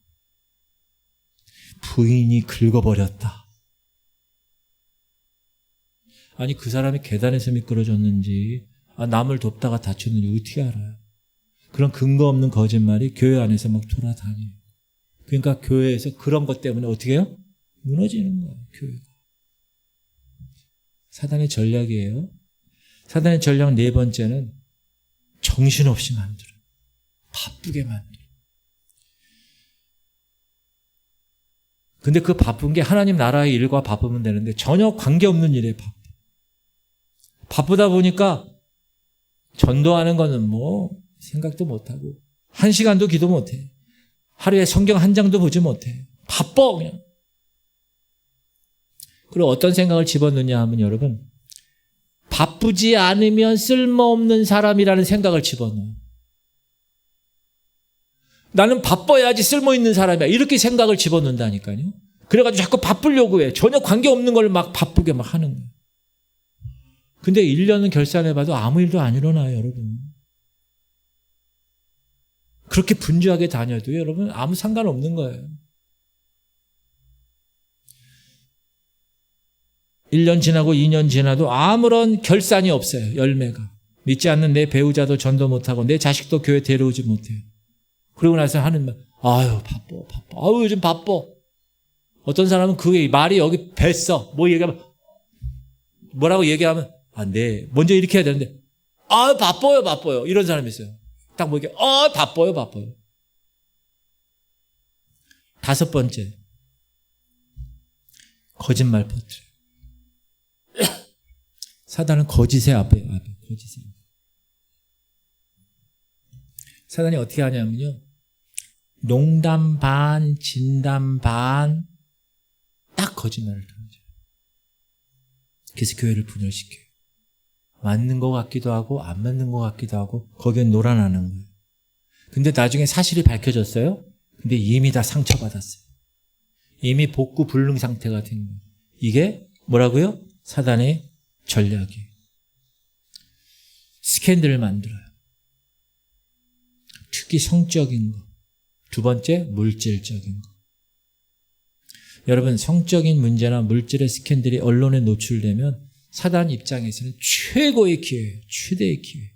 S1: 부인이 긁어버렸다. 그 사람이 계단에서 미끄러졌는지 남을 돕다가 다쳤는지 어떻게 알아요? 그런 근거 없는 거짓말이 교회 안에서 막 돌아다녀요. 그러니까 교회에서 그런 것 때문에 어떻게 해요? 무너지는 거예요. 교회가. 사단의 전략이에요. 사단의 전략 네 번째는 정신없이 만들어. 바쁘게 만들어. 근데 그 바쁜 게 하나님 나라의 일과 바쁘면 되는데 전혀 관계없는 일에 바쁘다 보니까 전도하는 거는 생각도 못하고 1시간도 기도 못해. 하루에 성경 한 장도 보지 못해. 바빠 그냥. 그리고 어떤 생각을 집어넣냐 하면 여러분 바쁘지 않으면 쓸모없는 사람이라는 생각을 집어넣어요. 나는 바빠야지 쓸모있는 사람이야. 이렇게 생각을 집어넣는다니까요. 그래가지고 자꾸 바쁘려고 해. 전혀 관계없는 걸 막 바쁘게 막 하는 거예요. 근데 1년은 결산해봐도 아무 일도 안 일어나요, 여러분. 그렇게 분주하게 다녀도 여러분 아무 상관없는 거예요. 1년 지나고 2년 지나도 아무런 결산이 없어요. 열매가. 믿지 않는 내 배우자도 전도 못하고 내 자식도 교회 데려오지 못해요. 그러고 나서 하는 말, 아유 바빠. 아유 요즘 바빠. 어떤 사람은 그 말이 여기 뱄어. 뭐 얘기하면 뭐라고 얘기하면 네 먼저 이렇게 해야 되는데 바빠요. 이런 사람이 있어요. 딱 뭐 이렇게 바빠요. 5번째, 거짓말 퍼뜨려요. 사단은 거짓의 앞에 거짓의. 사단이 어떻게 하냐면요, 농담 반, 진담 반, 딱 거짓말을 던져요. 그래서 교회를 분열시켜요. 맞는 것 같기도 하고 안 맞는 것 같기도 하고 거기에 놀아나는 거예요. 근데 나중에 사실이 밝혀졌어요. 근데 이미 다 상처받았어요. 이미 복구 불능 상태가 된 거예요. 이게 뭐라고요? 사단의 전략이에요. 스캔들을 만들어요. 특히 성적인 거. 2번째, 물질적인 거. 여러분, 성적인 문제나 물질의 스캔들이 언론에 노출되면 사단 입장에서는 최고의 기회예요. 최대의 기회.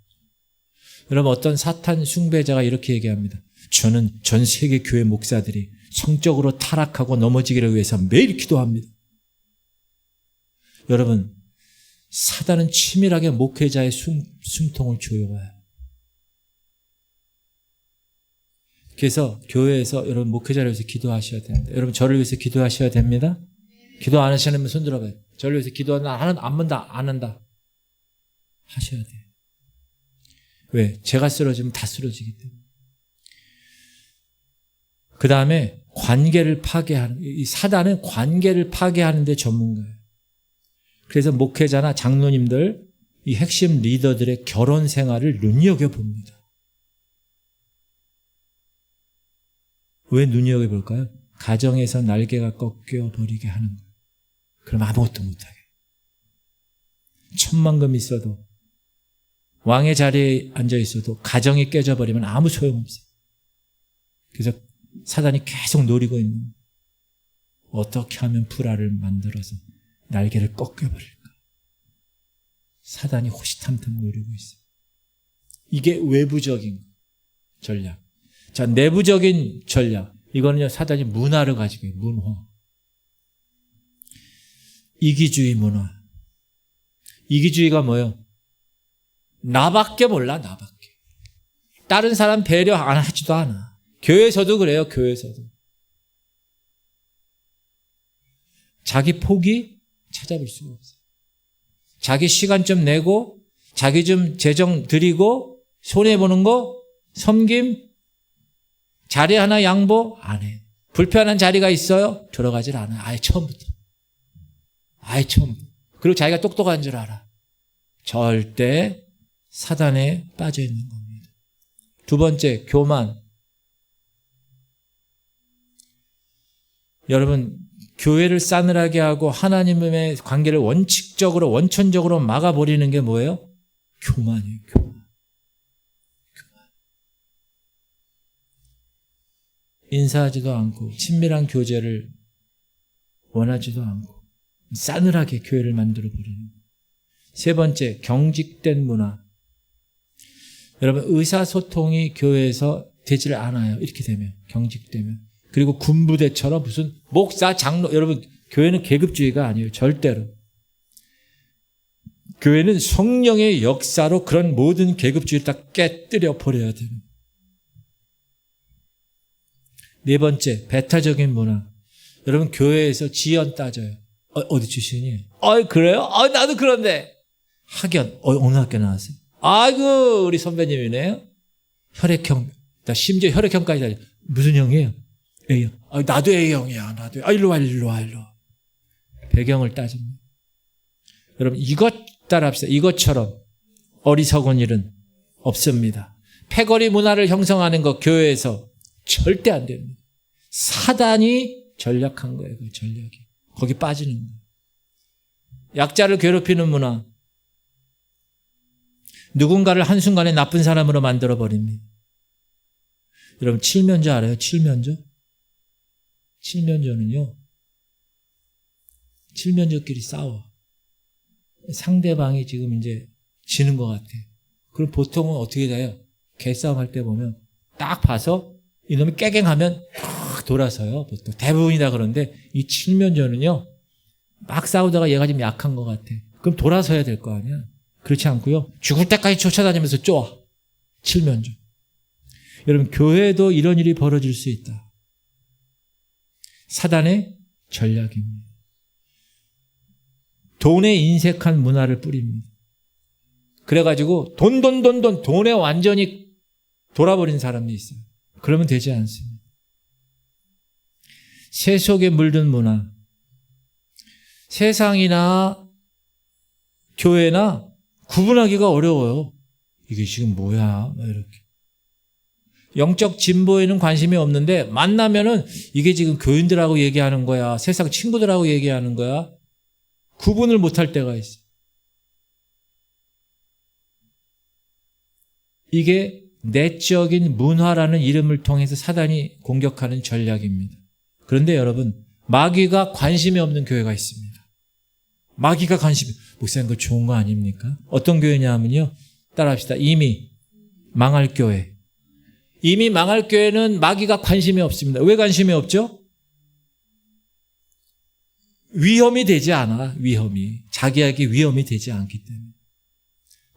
S1: 여러분, 어떤 사탄 숭배자가 이렇게 얘기합니다. 저는 전 세계 교회 목사들이 성적으로 타락하고 넘어지기를 위해서 매일 기도합니다. 여러분, 사단은 치밀하게 목회자의 숨통을 조여와요. 그래서 교회에서 여러분 목회자를 위해서 기도하셔야 됩니다. 여러분 저를 위해서 기도하셔야 됩니다. 기도 안 하시는 분 손 들어봐요. 저를 위해서 기도한다, 안 한다 하셔야 돼요. 왜? 제가 쓰러지면 다 쓰러지기 때문에. 그 다음에 관계를 파괴하는, 이 사단은 관계를 파괴하는 데 전문가예요. 그래서 목회자나 장로님들, 이 핵심 리더들의 결혼 생활을 눈여겨봅니다. 왜 눈여겨볼까요? 가정에서 날개가 꺾여버리게 하는 거예요. 그럼 아무것도 못하게. 천만금 있어도, 왕의 자리에 앉아있어도 가정이 깨져버리면 아무 소용없어요. 그래서 사단이 계속 노리고 있는 거예요. 어떻게 하면 불화를 만들어서 날개를 꺾여버릴까? 사단이 호시탐탐 노리고 있어요. 이게 외부적인 전략. 자, 내부적인 전략. 이거는요, 사단이 문화를 가지고 있어요. 문화. 이기주의 문화. 이기주의가 뭐예요? 나밖에 몰라, 나밖에. 다른 사람 배려 안 하지도 않아. 교회에서도 그래요, 교회에서도. 자기 포기 찾아볼 수가 없어요. 자기 시간 좀 내고, 자기 좀 재정 드리고, 손해보는 거, 섬김, 자리 하나 양보 안 해. 불편한 자리가 있어요? 들어가질 않아요. 아예 처음부터. 그리고 자기가 똑똑한 줄 알아. 절대 사단에 빠져 있는 겁니다. 2번째, 교만. 여러분, 교회를 싸늘하게 하고 하나님의 관계를 원천적으로 막아버리는 게 뭐예요? 교만이에요, 교만. 인사하지도 않고 친밀한 교제를 원하지도 않고 싸늘하게 교회를 만들어버리는. 3번째, 경직된 문화. 여러분, 의사소통이 교회에서 되질 않아요. 이렇게 되면, 경직되면. 그리고 군부대처럼 무슨 목사, 장로, 여러분, 교회는 계급주의가 아니에요. 절대로. 교회는 성령의 역사로 그런 모든 계급주의를 다 깨뜨려 버려야 되는. 4번째, 배타적인 문화. 여러분, 교회에서 지연 따져요. 어디 출신이에요? 그래요? 나도 그런데. 학연, 어느 학교 나왔어요? 아이고, 우리 선배님이네요. 혈액형, 나 심지어 혈액형까지 다녀. 무슨 형이에요? A형. 나도 A형이야, 나도. 일로 와. 배경을 따집니다. 여러분, 이것 따라합시다. 이것처럼 어리석은 일은 없습니다. 패거리 문화를 형성하는 거 교회에서 절대 안 됩니다. 사단이 전략한 거예요. 그 전략이. 거기 빠지는 거예요. 약자를 괴롭히는 문화. 누군가를 한순간에 나쁜 사람으로 만들어버립니다. 여러분, 칠면조 알아요? 칠면조? 칠면조는요, 칠면조끼리 싸워. 상대방이 지금 이제 지는 것 같아. 그럼 보통은 어떻게 돼요? 개싸움 할 때 보면 딱 봐서 이놈이 깨갱하면 탁 돌아서요. 보통 대부분이 다 그런데 이 칠면조는요. 막 싸우다가 얘가 좀 약한 것 같아. 그럼 돌아서야 될 거 아니야. 그렇지 않고요. 죽을 때까지 쫓아다니면서 쪼아. 칠면조. 여러분 교회도 이런 일이 벌어질 수 있다. 사단의 전략입니다. 돈에 인색한 문화를 뿌립니다. 그래가지고 돈에 완전히 돌아버린 사람이 있어요. 그러면 되지 않습니다. 세속에 물든 문화, 세상이나 교회나 구분하기가 어려워요. 이게 지금 뭐야? 이렇게. 영적 진보에는 관심이 없는데 만나면은 이게 지금 교인들하고 얘기하는 거야, 세상 친구들하고 얘기하는 거야. 구분을 못할 때가 있어요. 이게 내적인 문화라는 이름을 통해서 사단이 공격하는 전략입니다. 그런데 여러분, 마귀가 관심이 없는 교회가 있습니다. 마귀가 관심이, 목사님 그거 좋은 거 아닙니까? 어떤 교회냐면요, 따라합시다. 이미 망할 교회. 이미 망할 교회는 마귀가 관심이 없습니다. 왜 관심이 없죠? 위험이 되지 않아. 위험이. 자기에게 위험이 되지 않기 때문에.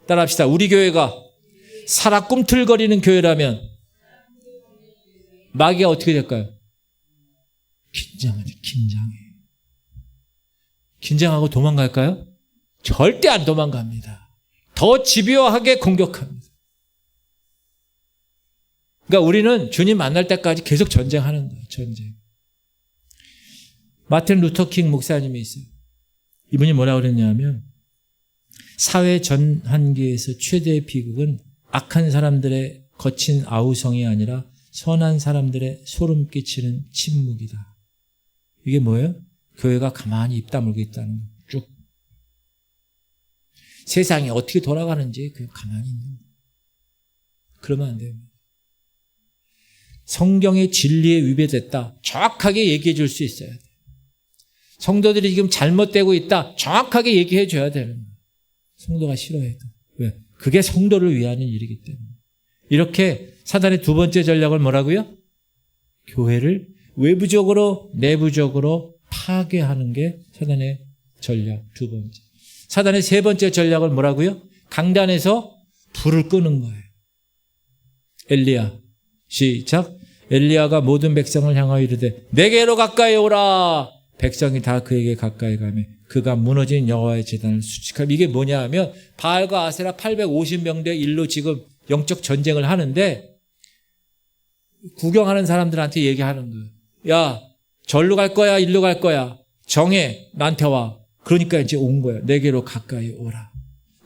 S1: 따라합시다. 우리 교회가 살아 꿈틀거리는 교회라면 마귀가 어떻게 될까요? 긴장하죠. 긴장해. 긴장하고 도망갈까요? 절대 안 도망갑니다. 더 집요하게 공격합니다. 그러니까 우리는 주님 만날 때까지 계속 전쟁하는 거예요. 전쟁. 마틴 루터 킹 목사님이 있어요. 이분이 뭐라고 그랬냐면 사회 전 한계에서 최대의 비극은 악한 사람들의 거친 아우성이 아니라 선한 사람들의 소름 끼치는 침묵이다. 이게 뭐예요? 교회가 가만히 입 다물고 있다는 거예요. 쭉. 세상이 어떻게 돌아가는지 그냥 가만히 있는 거예요. 그러면 안 돼요. 성경의 진리에 위배됐다. 정확하게 얘기해 줄 수 있어야 돼요. 성도들이 지금 잘못되고 있다. 정확하게 얘기해 줘야 되는 거예요. 성도가 싫어해도. 왜? 그게 성도를 위하는 일이기 때문에. 이렇게 사단의 두 번째 전략을 뭐라고요? 교회를 외부적으로 내부적으로 파괴하는 게 사단의 전략 두 번째. 사단의 세 번째 전략을 뭐라고요? 강단에서 불을 끄는 거예요. 엘리야. 시작. 엘리야가 모든 백성을 향하여 이르되 내게로 가까이 오라. 백성이 다 그에게 가까이 가며 그가 무너진 여호와의 제단을 수직하며. 이게 뭐냐 하면 바알과 아세라 850명대 1로 지금 영적 전쟁을 하는데 구경하는 사람들한테 얘기하는 거예요. 야, 절로 갈 거야, 일로 갈 거야. 정해, 나한테 와. 그러니까 이제 온 거예요. 내게로 가까이 오라.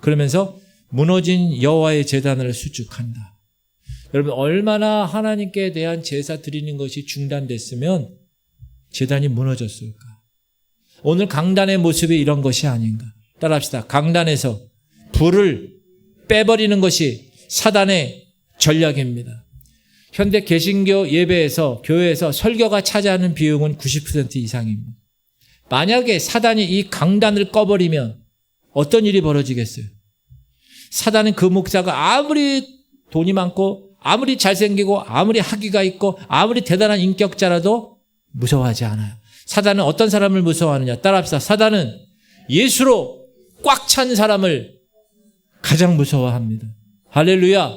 S1: 그러면서 무너진 여호와의 제단을 수축한다. 여러분, 얼마나 하나님께 대한 제사 드리는 것이 중단됐으면 제단이 무너졌을까? 오늘 강단의 모습이 이런 것이 아닌가? 따라합시다. 강단에서 불을 빼버리는 것이 사단의 전략입니다. 현대 개신교 예배에서 교회에서 설교가 차지하는 비용은 90% 이상입니다. 만약에 사단이 이 강단을 꺼버리면 어떤 일이 벌어지겠어요? 사단은 그 목사가 아무리 돈이 많고 아무리 잘생기고 아무리 학위가 있고 아무리 대단한 인격자라도 무서워하지 않아요. 사단은 어떤 사람을 무서워하느냐? 따라합시다. 사단은 예수로 꽉 찬 사람을 가장 무서워합니다. 할렐루야.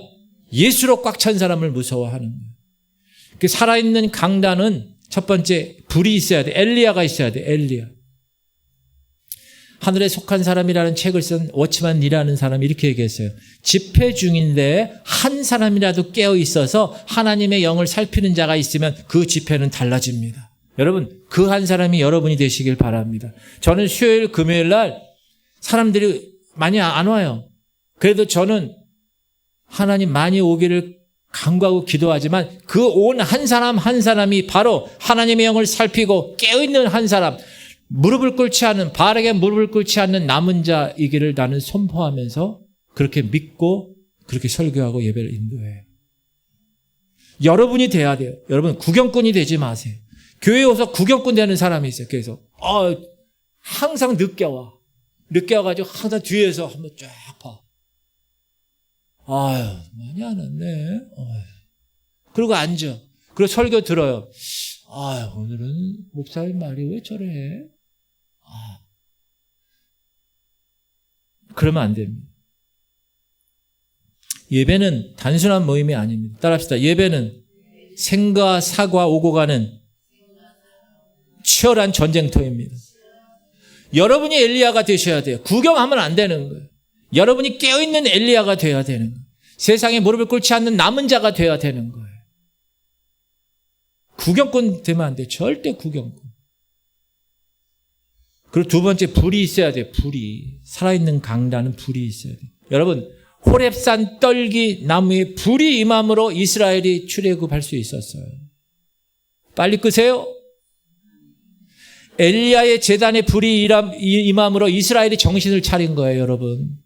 S1: 예수로 꽉 찬 사람을 무서워하는 거예요. 그 살아있는 강단은 첫 번째 불이 있어야 돼. 엘리야가 있어야 돼. 엘리야. 하늘에 속한 사람이라는 책을 쓴 워치만 니라는 사람이 이렇게 얘기했어요. 집회 중인데 한 사람이라도 깨어 있어서 하나님의 영을 살피는 자가 있으면 그 집회는 달라집니다. 여러분, 그 한 사람이 여러분이 되시길 바랍니다. 저는 수요일 금요일 날 사람들이 많이 안 와요. 그래도 저는 하나님 많이 오기를 간구하고 기도하지만 그 온 한 사람 한 사람이 바로 하나님의 영을 살피고 깨어있는 한 사람, 무릎을 꿇지 않는, 바르게 무릎을 꿇지 않는 남은 자이기를 나는 선포하면서 그렇게 믿고 그렇게 설교하고 예배를 인도해요. 여러분이 돼야 돼요. 여러분 구경꾼이 되지 마세요. 교회에 와서 구경꾼 되는 사람이 있어요. 그래서 항상 늦게 와. 늦게 와가지고 항상 뒤에서 한번 쫙 봐. 아유, 많이 안 왔네. 아유. 그리고 앉아. 그리고 설교 들어요. 아유, 오늘은 목사님 말이 왜 저래? 아. 그러면 안 됩니다. 예배는 단순한 모임이 아닙니다. 따라합시다. 예배는 생과 사과 오고 가는 치열한 전쟁터입니다. 여러분이 엘리야가 되셔야 돼요. 구경하면 안 되는 거예요. 여러분이 깨어있는 엘리야가 되어야 되는 거예요. 세상에 무릎을 꿇지 않는 남은 자가 되어야 되는 거예요. 구경꾼 되면 안 돼요. 절대 구경꾼. 그리고 두 번째, 불이 있어야 돼요. 불이. 살아있는 강단은 불이 있어야 돼요. 여러분, 호렙산 떨기 나무에 불이 임함으로 이스라엘이 출애굽할 수 있었어요. 빨리 끄세요. 엘리야의 제단에 불이 임함으로 이스라엘이 정신을 차린 거예요, 여러분.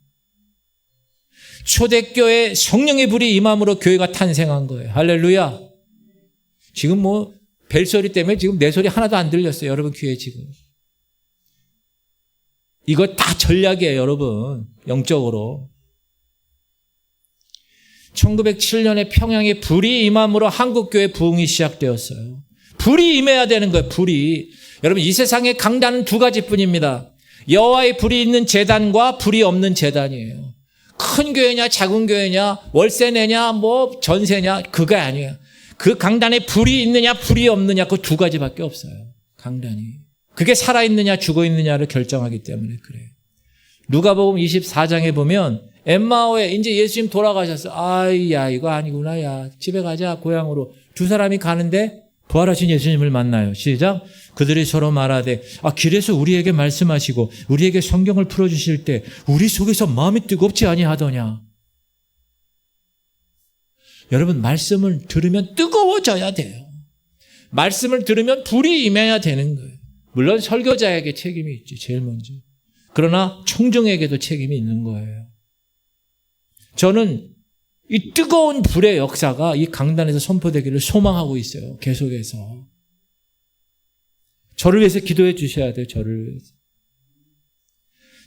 S1: 초대교회 성령의 불이 임함으로 교회가 탄생한 거예요. 할렐루야. 지금 뭐 벨소리 때문에 지금 내 소리 하나도 안 들렸어요, 여러분 귀에 지금. 이거 다 전략이에요, 여러분. 영적으로. 1907년에 평양에 불이 임함으로 한국교회 부흥이 시작되었어요. 불이 임해야 되는 거예요, 불이. 여러분, 이 세상의 강단은 두 가지뿐입니다. 여호와의 불이 있는 제단과 불이 없는 제단이에요. 큰 교회냐 작은 교회냐 월세 내냐 뭐 전세냐 그거 아니에요. 그 강단에 불이 있느냐 불이 없느냐 그 두 가지밖에 없어요. 강단이. 그게 살아있느냐 죽어있느냐를 결정하기 때문에 그래요. 누가복음 24장에 보면 엠마오에 이제 예수님 돌아가셨어. 아이야 이거 아니구나. 야 집에 가자 고향으로. 두 사람이 가는데 부활하신 예수님을 만나요. 시작. 그들이 서로 말하되 길에서 우리에게 말씀하시고 우리에게 성경을 풀어주실 때 우리 속에서 마음이 뜨겁지 아니하더냐. 여러분 말씀을 들으면 뜨거워져야 돼요. 말씀을 들으면 불이 임해야 되는 거예요. 물론 설교자에게 책임이 있지 제일 먼저. 그러나 청중에게도 책임이 있는 거예요. 저는 이 뜨거운 불의 역사가 이 강단에서 선포되기를 소망하고 있어요. 계속해서. 저를 위해서 기도해 주셔야 돼요. 저를 위해서.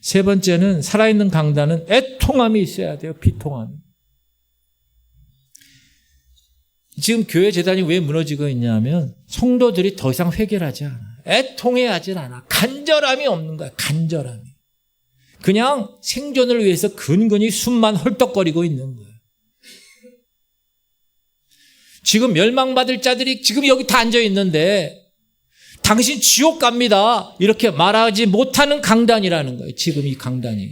S1: 세 번째는 살아있는 강단은 애통함이 있어야 돼요. 비통함. 지금 교회 재단이 왜 무너지고 있냐면 성도들이 더 이상 회개를 하지 않아요. 애통해하지 않아. 간절함이 없는 거야. 간절함이. 그냥 생존을 위해서 근근히 숨만 헐떡거리고 있는 거예요. 지금 멸망받을 자들이 지금 여기 다 앉아 있는데 당신 지옥 갑니다. 이렇게 말하지 못하는 강단이라는 거예요. 지금 이 강단이.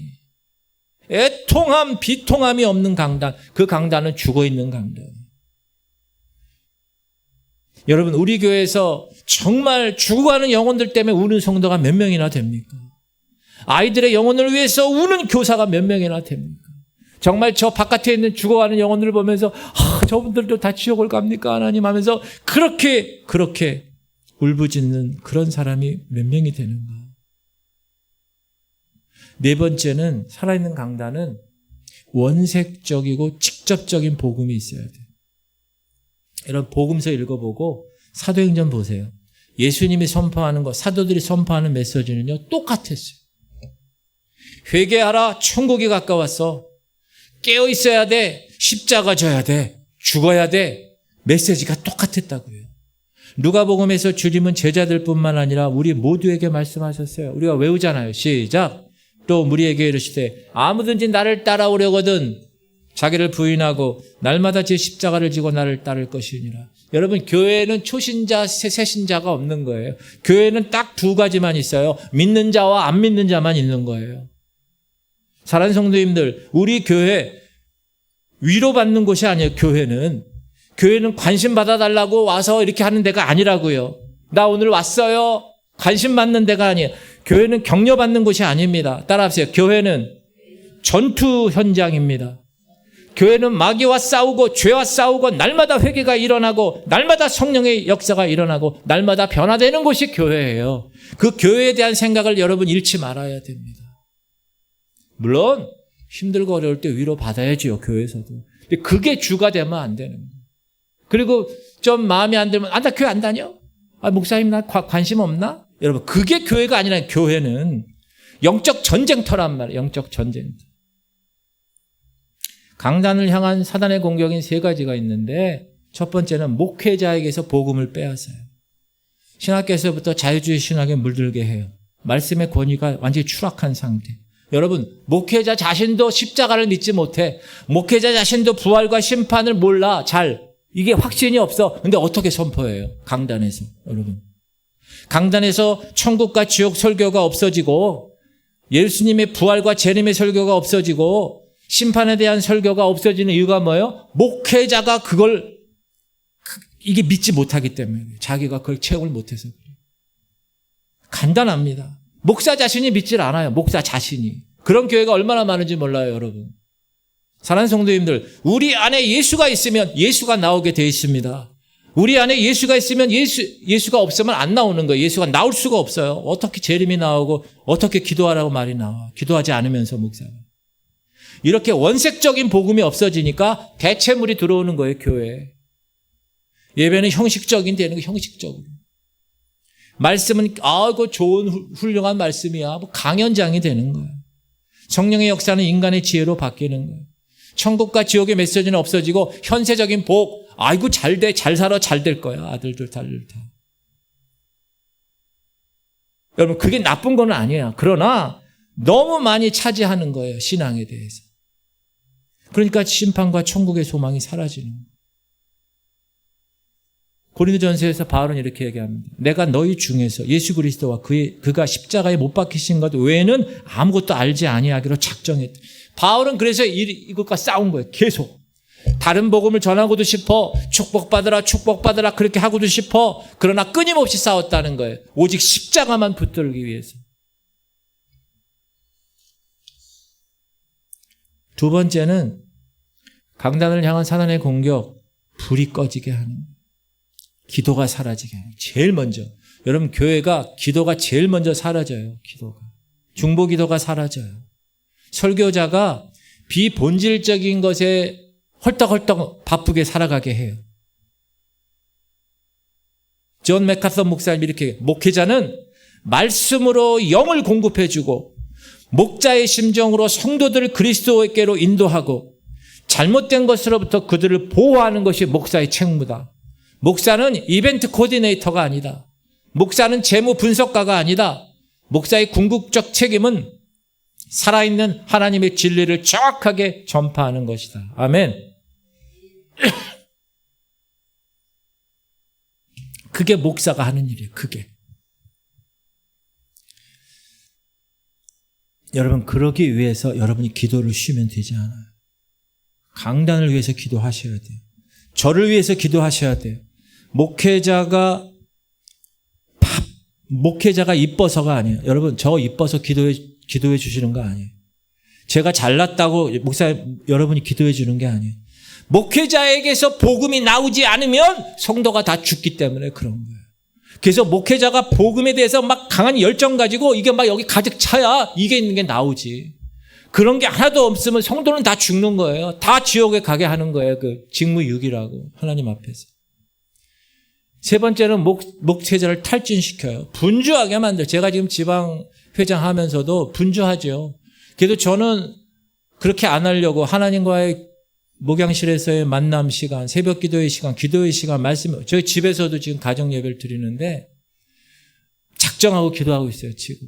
S1: 애통함, 비통함이 없는 강단. 그 강단은 죽어있는 강단. 여러분 우리 교회에서 정말 죽어가는 영혼들 때문에 우는 성도가 몇 명이나 됩니까? 아이들의 영혼을 위해서 우는 교사가 몇 명이나 됩니까? 정말 저 바깥에 있는 죽어가는 영혼들을 보면서 저분들도 다 지옥을 갑니까 하나님 하면서 그렇게 울부짖는 그런 사람이 몇 명이 되는가. 네 번째는 살아있는 강단은 원색적이고 직접적인 복음이 있어야 돼요. 여러분 복음서 읽어보고 사도행전 보세요. 예수님이 선포하는 것, 사도들이 선포하는 메시지는요 똑같았어요. 회개하라, 천국이 가까웠어. 깨어 있어야 돼. 십자가 져야 돼. 죽어야 돼. 메시지가 똑같았다고요. 누가복음에서 주님은 제자들뿐만 아니라 우리 모두에게 말씀하셨어요. 우리가 외우잖아요. 시작. 또 우리에게 이르시되 아무든지 나를 따라오려거든 자기를 부인하고 날마다 제 십자가를 지고 나를 따를 것이니라. 여러분 교회는 초신자, 새신자가 없는 거예요. 교회는 딱 두 가지만 있어요. 믿는 자와 안 믿는 자만 있는 거예요. 사랑하는 성도님들, 우리 교회 위로받는 곳이 아니에요. 교회는 관심 받아달라고 와서 이렇게 하는 데가 아니라고요. 나 오늘 왔어요. 관심 받는 데가 아니에요. 교회는 격려받는 곳이 아닙니다. 따라하세요. 교회는 전투 현장입니다. 교회는 마귀와 싸우고 죄와 싸우고 날마다 회개가 일어나고 날마다 성령의 역사가 일어나고 날마다 변화되는 곳이 교회예요. 그 교회에 대한 생각을 여러분 잃지 말아야 됩니다. 물론 힘들고 어려울 때 위로 받아야지요. 교회에서도. 근데 그게 주가 되면 안 되는 거예요. 그리고 좀 마음에 안 들면 나 교회 안 다녀? 목사님 나 관심 없나? 여러분 그게 교회가 아니라 교회는 영적 전쟁터란 말이에요. 영적 전쟁터. 강단을 향한 사단의 공격인 세 가지가 있는데 첫 번째는 목회자에게서 복음을 빼앗아요. 신학교에서부터 자유주의 신학에 물들게 해요. 말씀의 권위가 완전히 추락한 상태. 여러분, 목회자 자신도 십자가를 믿지 못해. 목회자 자신도 부활과 심판을 몰라. 이게 확신이 없어. 근데 어떻게 선포해요? 강단에서. 여러분, 강단에서 천국과 지옥 설교가 없어지고 예수님의 부활과 재림의 설교가 없어지고 심판에 대한 설교가 없어지는 이유가 뭐예요? 목회자가 이게 믿지 못하기 때문에 자기가 그걸 체험을 못해서 그래요. 간단합니다. 목사 자신이 믿질 않아요. 목사 자신이. 그런 교회가 얼마나 많은지 몰라요, 여러분. 사랑하는 성도님들, 우리 안에 예수가 있으면 예수가 나오게 돼 있습니다. 우리 안에 예수가 있으면 예수가 없으면 안 나오는 거예요. 예수가 나올 수가 없어요. 어떻게 재림이 나오고 어떻게 기도하라고 말이 나와. 기도하지 않으면서 목사가. 이렇게 원색적인 복음이 없어지니까 대체물이 들어오는 거예요, 교회에. 예배는 형식적인 되는 거, 형식적으로. 말씀은 이거 좋은 훌륭한 말씀이야. 뭐 강연장이 되는 거예요. 성령의 역사는 인간의 지혜로 바뀌는 거예요. 천국과 지옥의 메시지는 없어지고 현세적인 복, 아이고 잘 돼, 잘 살아, 잘 될 거야. 아들들, 딸들 다. 여러분, 그게 나쁜 건 아니에요. 그러나 너무 많이 차지하는 거예요, 신앙에 대해서. 그러니까 심판과 천국의 소망이 사라지는 거예요. 고린도전서에서 바울은 이렇게 얘기합니다. 내가 너희 중에서 예수 그리스도와 그가 십자가에 못 박히신 것 외에는 아무것도 알지 아니하기로 작정했다. 바울은 그래서 이것과 싸운 거예요. 계속. 다른 복음을 전하고도 싶어. 축복받으라 축복받으라 그렇게 하고도 싶어. 그러나 끊임없이 싸웠다는 거예요. 오직 십자가만 붙들기 위해서. 두 번째는 강단을 향한 사단의 공격, 불이 꺼지게 하는 거예요. 기도가 사라지게 하는 거예요. 제일 먼저. 여러분, 교회가 기도가 제일 먼저 사라져요. 기도가. 중보 기도가 사라져요. 설교자가 비본질적인 것에 헐떡헐떡 바쁘게 살아가게 해요. 존 맥카서 목사님이 이렇게, 목회자는 말씀으로 영을 공급해주고 목자의 심정으로 성도들을 그리스도께로 인도하고 잘못된 것으로부터 그들을 보호하는 것이 목사의 책무다. 목사는 이벤트 코디네이터가 아니다. 목사는 재무 분석가가 아니다. 목사의 궁극적 책임은 살아있는 하나님의 진리를 정확하게 전파하는 것이다. 아멘. 그게 목사가 하는 일이에요. 그게. 여러분, 그러기 위해서 여러분이 기도를 쉬면 되지 않아요. 강단을 위해서 기도하셔야 돼요. 저를 위해서 기도하셔야 돼요. 목회자가 이뻐서가 아니에요. 여러분, 저 이뻐서 기도해 주시는 거 아니에요. 제가 잘났다고 여러분이 기도해 주는 게 아니에요. 목회자에게서 복음이 나오지 않으면 성도가 다 죽기 때문에 그런 거예요. 그래서 목회자가 복음에 대해서 막 강한 열정 가지고 이게 막 여기 가득 차야 이게 있는 게 나오지. 그런 게 하나도 없으면 성도는 다 죽는 거예요. 다 지옥에 가게 하는 거예요. 그 직무유기라고 하나님 앞에서. 세 번째는 목회자를 탈진시켜요. 분주하게 만들어요. 제가 지금 지방회장 하면서도 분주하죠. 그래도 저는 그렇게 안 하려고 하나님과의 목양실에서의 만남 시간, 새벽 기도의 시간, 말씀, 저희 집에서도 지금 가정 예배를 드리는데 작정하고 기도하고 있어요, 지금.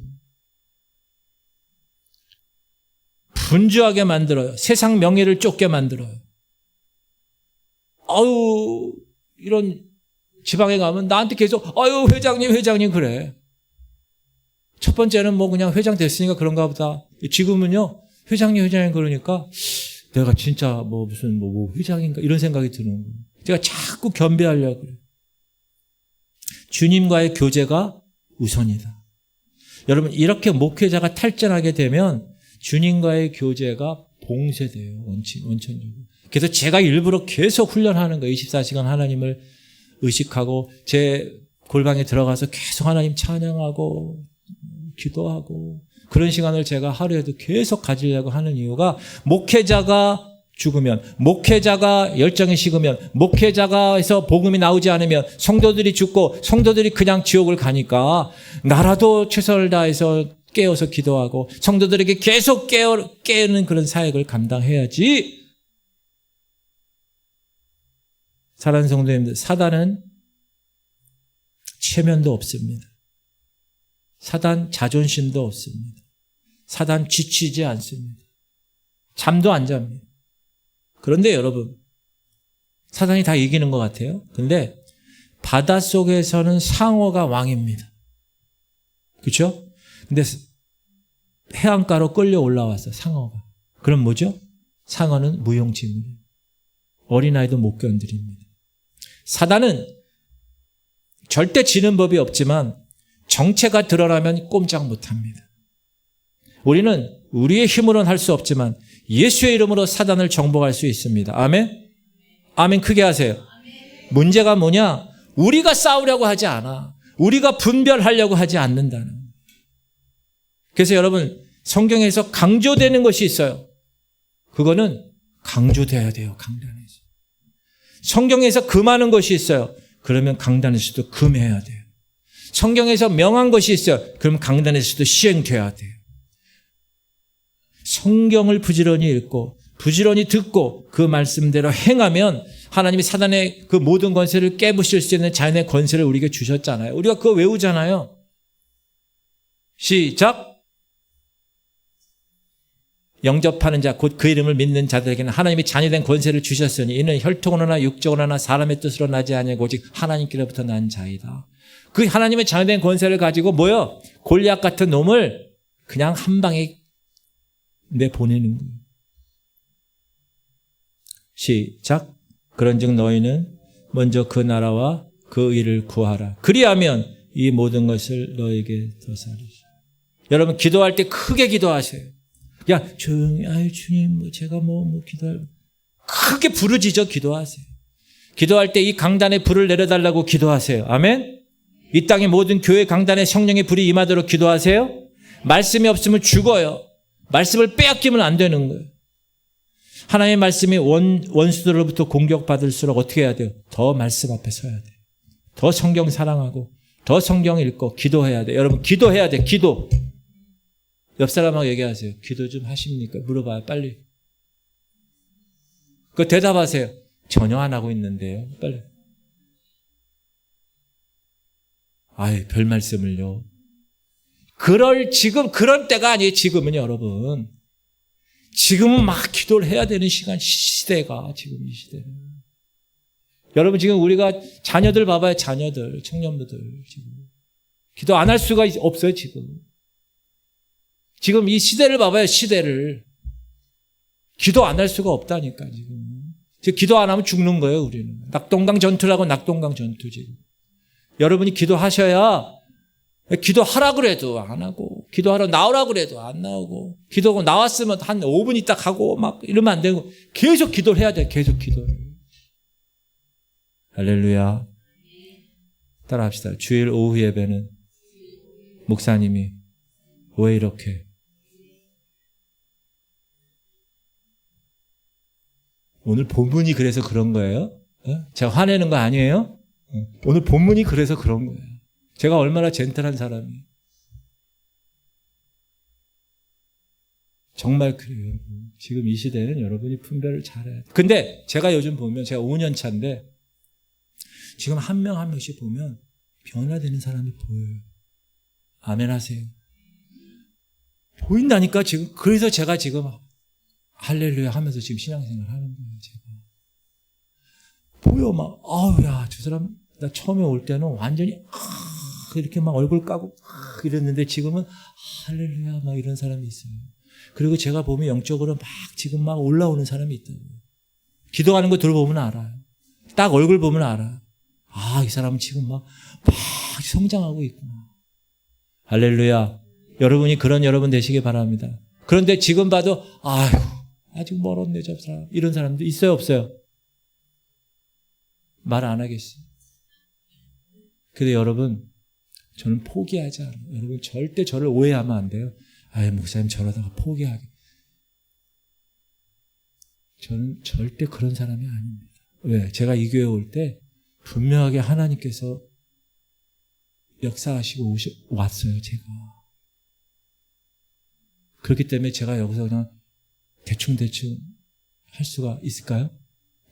S1: 분주하게 만들어요. 세상 명예를 쫓게 만들어요. 이런 지방에 가면 나한테 계속 회장님 그래. 첫 번째는 그냥 회장 됐으니까 그런가 보다. 지금은요, 회장님 그러니까 내가 진짜 무슨 회장인가 이런 생각이 드는 거예요. 제가 자꾸 겸비하려고 그래요. 주님과의 교제가 우선이다. 여러분, 이렇게 목회자가 탈전하게 되면 주님과의 교제가 봉쇄돼요. 원천적으로. 그래서 제가 일부러 계속 훈련하는 거예요. 24시간 하나님을 의식하고 제 골방에 들어가서 계속 하나님 찬양하고 기도하고 그런 시간을 제가 하루에도 계속 가지려고 하는 이유가 목회자가 죽으면, 목회자가 열정이 식으면, 목회자가 해서 복음이 나오지 않으면 성도들이 죽고 성도들이 그냥 지옥을 가니까 나라도 최선을 다해서 깨어서 기도하고 성도들에게 계속 깨우는 그런 사역을 감당해야지. 사랑하는 성도님들, 사단은 체면도 없습니다. 사단 자존심도 없습니다. 사단 지치지 않습니다. 잠도 안 잡니다. 그런데 여러분, 사단이 다 이기는 것 같아요. 근데 바닷속에서는 상어가 왕입니다. 그렇죠? 근데 해안가로 끌려 올라왔어, 상어가. 그럼 뭐죠? 상어는 무용지물이에요. 어린아이도 못 건드립니다. 사단은 절대 지는 법이 없지만 정체가 드러나면 꼼짝 못합니다. 우리는 우리의 힘으로는 할 수 없지만 예수의 이름으로 사단을 정복할 수 있습니다. 아멘? 아멘 크게 하세요. 문제가 뭐냐? 우리가 싸우려고 하지 않아. 우리가 분별하려고 하지 않는다는. 그래서 여러분, 성경에서 강조되는 것이 있어요. 그거는 강조돼야 돼요. 강단에서. 성경에서 금하는 것이 있어요. 그러면 강단에서도 금해야 돼요. 성경에서 명한 것이 있어요. 그럼 강단에서도 시행돼야 돼요. 성경을 부지런히 읽고 부지런히 듣고 그 말씀대로 행하면 하나님이 사단의 그 모든 권세를 깨부실 수 있는 자연의 권세를 우리에게 주셨잖아요. 우리가 그거 외우잖아요. 시작. 영접하는 자 곧 그 이름을 믿는 자들에게는 하나님이 자녀된 권세를 주셨으니 이는 혈통으로나 육적으로나 사람의 뜻으로 나지 아니하고 오직 하나님께로부터 난 자이다. 그 하나님의 자녀된 권세를 가지고 뭐요? 골리앗 같은 놈을 그냥 한 방에 내보내는 거예요. 시작. 그런즉 너희는 먼저 그 나라와 그 의를 구하라. 그리하면 이 모든 것을 너에게 더사리시오. 여러분 기도할 때 크게 기도하세요. 야 조용히 아유 주님 제가 기도할 크게 부르짖어 기도하세요. 기도할 때 이 강단에 불을 내려달라고 기도하세요. 아멘. 이 땅의 모든 교회 강단에 성령의 불이 임하도록 기도하세요. 말씀이 없으면 죽어요. 말씀을 빼앗기면 안 되는 거예요. 하나님의 말씀이 원수들로부터 공격받을수록 어떻게 해야 돼요? 더 말씀 앞에 서야 돼요. 더 성경 사랑하고 더 성경 읽고 기도해야 돼요. 여러분 기도해야 돼요. 기도. 옆 사람하고 얘기하세요. 기도 좀 하십니까? 물어봐요. 빨리. 그 대답하세요. 전혀 안 하고 있는데요. 빨리. 아유, 별 말씀을요. 지금 그런 때가 아니에요. 지금은 여러분. 지금은 막 기도를 해야 되는 시대가 지금 이 시대는. 여러분 지금 우리가 자녀들 봐봐요. 자녀들, 청년부들 지금. 기도 안 할 수가 없어요. 지금 이 시대를 봐봐요. 시대를. 기도 안 할 수가 없다니까 지금. 기도 안 하면 죽는 거예요. 우리는. 낙동강 전투라고 낙동강 전투 지금. 여러분이 기도하셔야 기도하라 그래도 안 하고 기도하러 나오라 그래도 안 나오고 기도하고 나왔으면 한 5분 있다 가고 막 이러면 안 되고 계속 기도를 해야 돼. 계속 기도를. 할렐루야. 따라합시다. 주일 오후 예배는 목사님이 왜 이렇게 오늘 본문이 그래서 그런 거예요? 제가 화내는 거 아니에요? 오늘 본문이 그래서 그런 거예요. 제가 얼마나 젠틀한 사람이에요. 정말 그래요. 지금 이 시대는 여러분이 분별을 잘해야 돼요. 근데 제가 요즘 보면 제가 5년 차인데 지금 한 명 한 명씩 보면 변화되는 사람이 보여요. 아멘 하세요. 보인다니까 지금. 그래서 제가 지금 할렐루야 하면서 지금 신앙생활 하는 거예요. 제가. 보여 막 아우야 저 사람 나 처음에 올 때는 완전히 이렇게 막 얼굴 까고 이랬는데 지금은 할렐루야 막 이런 사람이 있어요. 그리고 제가 보면 영적으로 막 지금 막 올라오는 사람이 있다고. 기도하는 거 들어보면 알아요. 딱 얼굴 보면 알아요. 아, 이 사람은 지금 막 성장하고 있구나. 할렐루야. 여러분이 그런 여러분 되시길 바랍니다. 그런데 지금 봐도 아유 아직 멀었네 저 사람. 이런 사람도 있어요 없어요? 말 안 하겠어요. 근데 여러분 저는 포기하지 않아요. 여러분 절대 저를 오해하면 안 돼요. 아유 목사님 저러다가 포기하게. 저는 절대 그런 사람이 아닙니다. 왜? 제가 이 교회 올 때 분명하게 하나님께서 역사하시고 왔어요. 제가. 그렇기 때문에 제가 여기서 그냥 대충 할 수가 있을까요?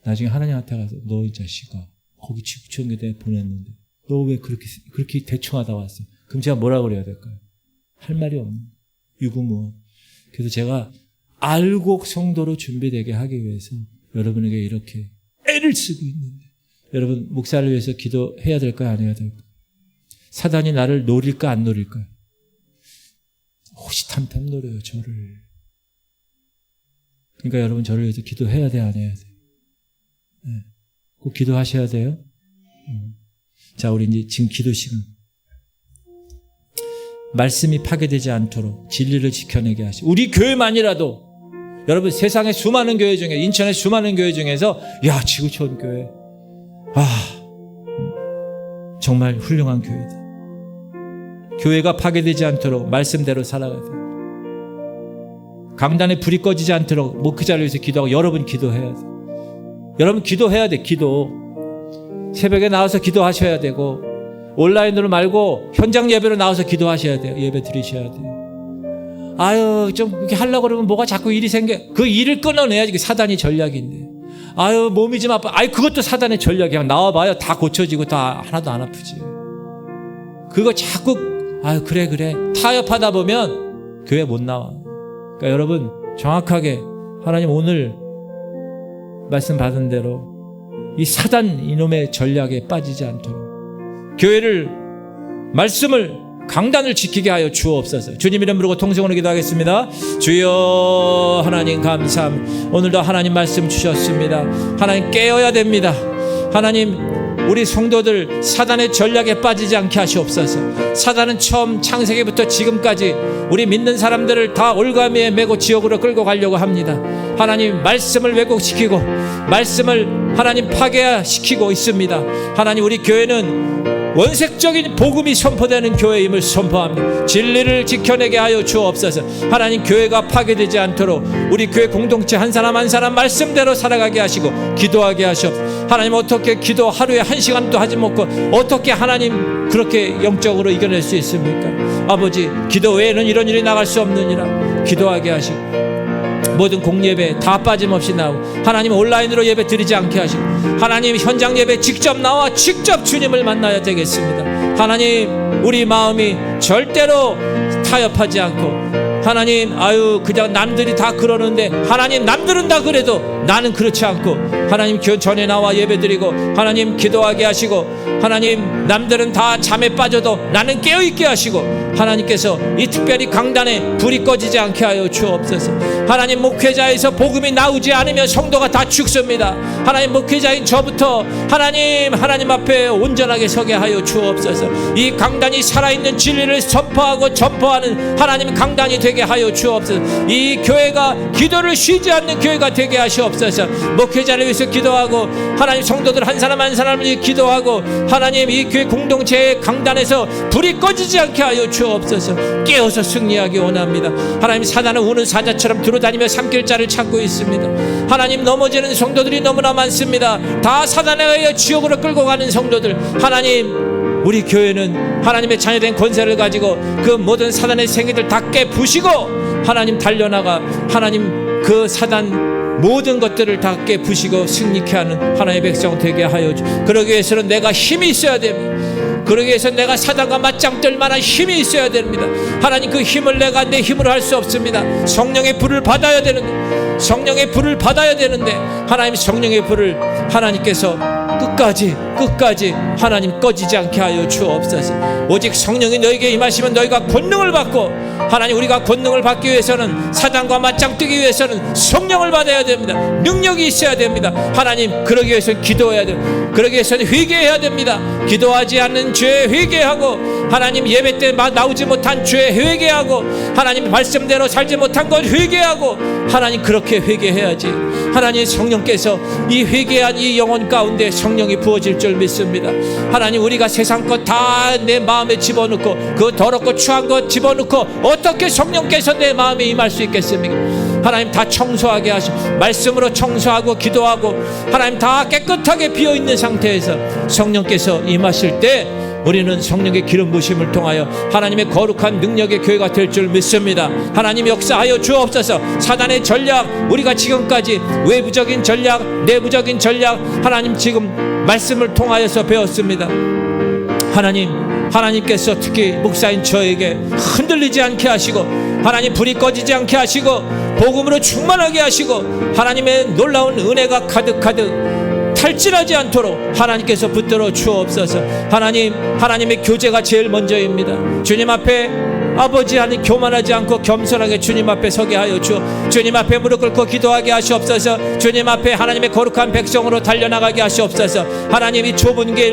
S1: 나중에 하나님한테 가서 너 이 자식아 거기 지구촌교대에 보냈는데 너 왜 그렇게 대충 하다 왔어? 그럼 제가 뭐라 그래야 될까요? 할 말이 없는 유구무원. 그래서 제가 알곡 성도로 준비되게 하기 위해서 여러분에게 이렇게 애를 쓰고 있는데 여러분 목사를 위해서 기도해야 될까요? 안 해야 될까요? 사단이 나를 노릴까 안 노릴까요? 호시탐탐 노려요 저를. 그러니까 여러분 저를 위해서 기도해야 돼 안 해야 돼? 네. 꼭 기도하셔야 돼요. 자, 우리 이제 지금 기도 시간. 말씀이 파괴되지 않도록 진리를 지켜내게 하시고 우리 교회만이라도 여러분 세상의 수많은 교회 중에 인천의 수많은 교회 중에서 야 지구촌 교회 정말 훌륭한 교회다. 교회가 파괴되지 않도록 말씀대로 살아가야 돼요. 강단에 불이 꺼지지 않도록 목회자를 위해서 기도하고 여러분 기도해야 돼요. 여러분 기도해야 돼. 기도 새벽에 나와서 기도하셔야 되고 온라인으로 말고 현장 예배로 나와서 기도하셔야 돼요. 예배 드리셔야 돼요. 아유 좀 이렇게 하려고 그러면 뭐가 자꾸 일이 생겨. 그 일을 끊어내야지. 그 사단이 전략인데. 아유 몸이 좀 아파. 아유 그것도 사단의 전략이야. 나와봐요. 다 고쳐지고 다 하나도 안 아프지. 그거 자꾸 아유 그래 타협하다 보면 교회 못 나와. 그러니까 여러분 정확하게 하나님 오늘 말씀 받은 대로 이 사단 이놈의 전략에 빠지지 않도록 교회를 말씀을 강단을 지키게 하여 주옵소서. 주님 이름 부르고 통성으로 기도하겠습니다. 주여 하나님 감사합니다. 오늘도 하나님 말씀 주셨습니다. 하나님 깨어야 됩니다. 하나님 우리 성도들 사단의 전략에 빠지지 않게 하시옵소서. 사단은 처음 창세기부터 지금까지 우리 믿는 사람들을 다 올가미에 메고 지옥으로 끌고 가려고 합니다. 하나님 말씀을 왜곡시키고 말씀을 하나님 파괴시키고 있습니다. 하나님 우리 교회는 원색적인 복음이 선포되는 교회임을 선포합니다. 진리를 지켜내게 하여 주옵소서. 하나님 교회가 파괴되지 않도록 우리 교회 공동체 한 사람 한 사람 말씀대로 살아가게 하시고 기도하게 하시옵소서. 하나님 어떻게 기도 하루에 1시간도 하지 못고 어떻게 하나님 그렇게 영적으로 이겨낼 수 있습니까? 아버지 기도 외에는 이런 일이 나갈 수 없느니라 기도하게 하시고 모든 공예배 다 빠짐없이 나오고 하나님 온라인으로 예배 드리지 않게 하시고 하나님 현장 예배 직접 나와 직접 주님을 만나야 되겠습니다. 하나님 우리 마음이 절대로 타협하지 않고 하나님 그냥 남들이 다 그러는데 하나님 남들은 다 그래도 나는 그렇지 않고 하나님 전에 나와 예배드리고 하나님 기도하게 하시고 하나님 남들은 다 잠에 빠져도 나는 깨어있게 하시고 하나님께서 이 특별히 강단에 불이 꺼지지 않게 하여 주옵소서. 하나님 목회자에서 복음이 나오지 않으면 성도가 다 죽습니다. 하나님 목회자인 저부터 하나님 앞에 온전하게 서게 하여 주옵소서. 이 강단이 살아있는 진리를 선포하고 전포하는 하나님 강단이 되게 하여 주옵소서. 이 교회가 기도를 쉬지 않는 교회가 되게 하시옵소서. 목회자를 위해서 기도하고 하나님 성도들 한 사람 한 사람을 위해 기도하고 하나님 이 교회 공동체의 강단에서 불이 꺼지지 않게 하여 주옵소서. 깨어서 승리하기 원합니다. 하나님 사단은 우는 사자처럼 들어다니며 삼킬자를 찾고 있습니다. 하나님 넘어지는 성도들이 너무나 많습니다. 다 사단에 의해 지옥으로 끌고 가는 성도들 하나님 우리 교회는 하나님의 자녀된 권세를 가지고 그 모든 사단의 생기들 다 깨부시고 하나님 달려나가 하나님 그 사단 모든 것들을 다 깨부시고 승리케 하는 하나님의 백성 되게 하여 주. 그러기 위해서는 내가 힘이 있어야 됩니다. 그러기 위해서 내가 사단과 맞짱 뜰 만한 힘이 있어야 됩니다. 하나님 그 힘을 내가 내 힘으로 할 수 없습니다. 성령의 불을 받아야 되는데 하나님 성령의 불을 하나님께서 끝까지 하나님 꺼지지 않게 하여 주옵소서. 오직 성령이 너에게 임하시면 너희가 권능을 받고 하나님 우리가 권능을 받기 위해서는 사단과 맞짱 뜨기 위해서는 성령을 받아야 됩니다. 능력이 있어야 됩니다. 하나님 그러기 위해서는 기도해야 됩니다. 그러기 위해서는 회개해야 됩니다. 기도하지 않는 죄에 회개하고 하나님 예배 때 나오지 못한 죄에 회개하고 하나님 말씀대로 살지 못한 것 회개하고 하나님 그렇게 회개해야지. 하나님 성령께서 이 회개한 이 영혼 가운데 성령이 부어질 줄 믿습니다. 하나님 우리가 세상 것 다 내 마음에 집어넣고 그 더럽고 추한 것 집어넣고 어떻게 성령께서 내 마음에 임할 수 있겠습니까? 하나님 다 청소하게 하시고 말씀으로 청소하고 기도하고 하나님 다 깨끗하게 비어있는 상태에서 성령께서 임하실 때 우리는 성령의 기름 부심을 통하여 하나님의 거룩한 능력의 교회가 될 줄 믿습니다. 하나님 역사하여 주옵소서. 사단의 전략, 우리가 지금까지 외부적인 전략, 내부적인 전략, 하나님 지금 말씀을 통하여서 배웠습니다. 하나님께서 특히 목사인 저에게 흔들리지 않게 하시고, 하나님 불이 꺼지지 않게 하시고, 복음으로 충만하게 하시고, 하나님의 놀라운 은혜가 가득가득 탈진하지 않도록 하나님께서 붙들어 주옵소서. 하나님의 교제가 제일 먼저입니다. 주님 앞에 아버지 하나님 교만하지 않고 겸손하게 주님 앞에 서게 하여 주어 주님 앞에 무릎 꿇고 기도하게 하시옵소서. 주님 앞에 하나님의 거룩한 백성으로 달려나가게 하시옵소서. 하나님이 좁은 길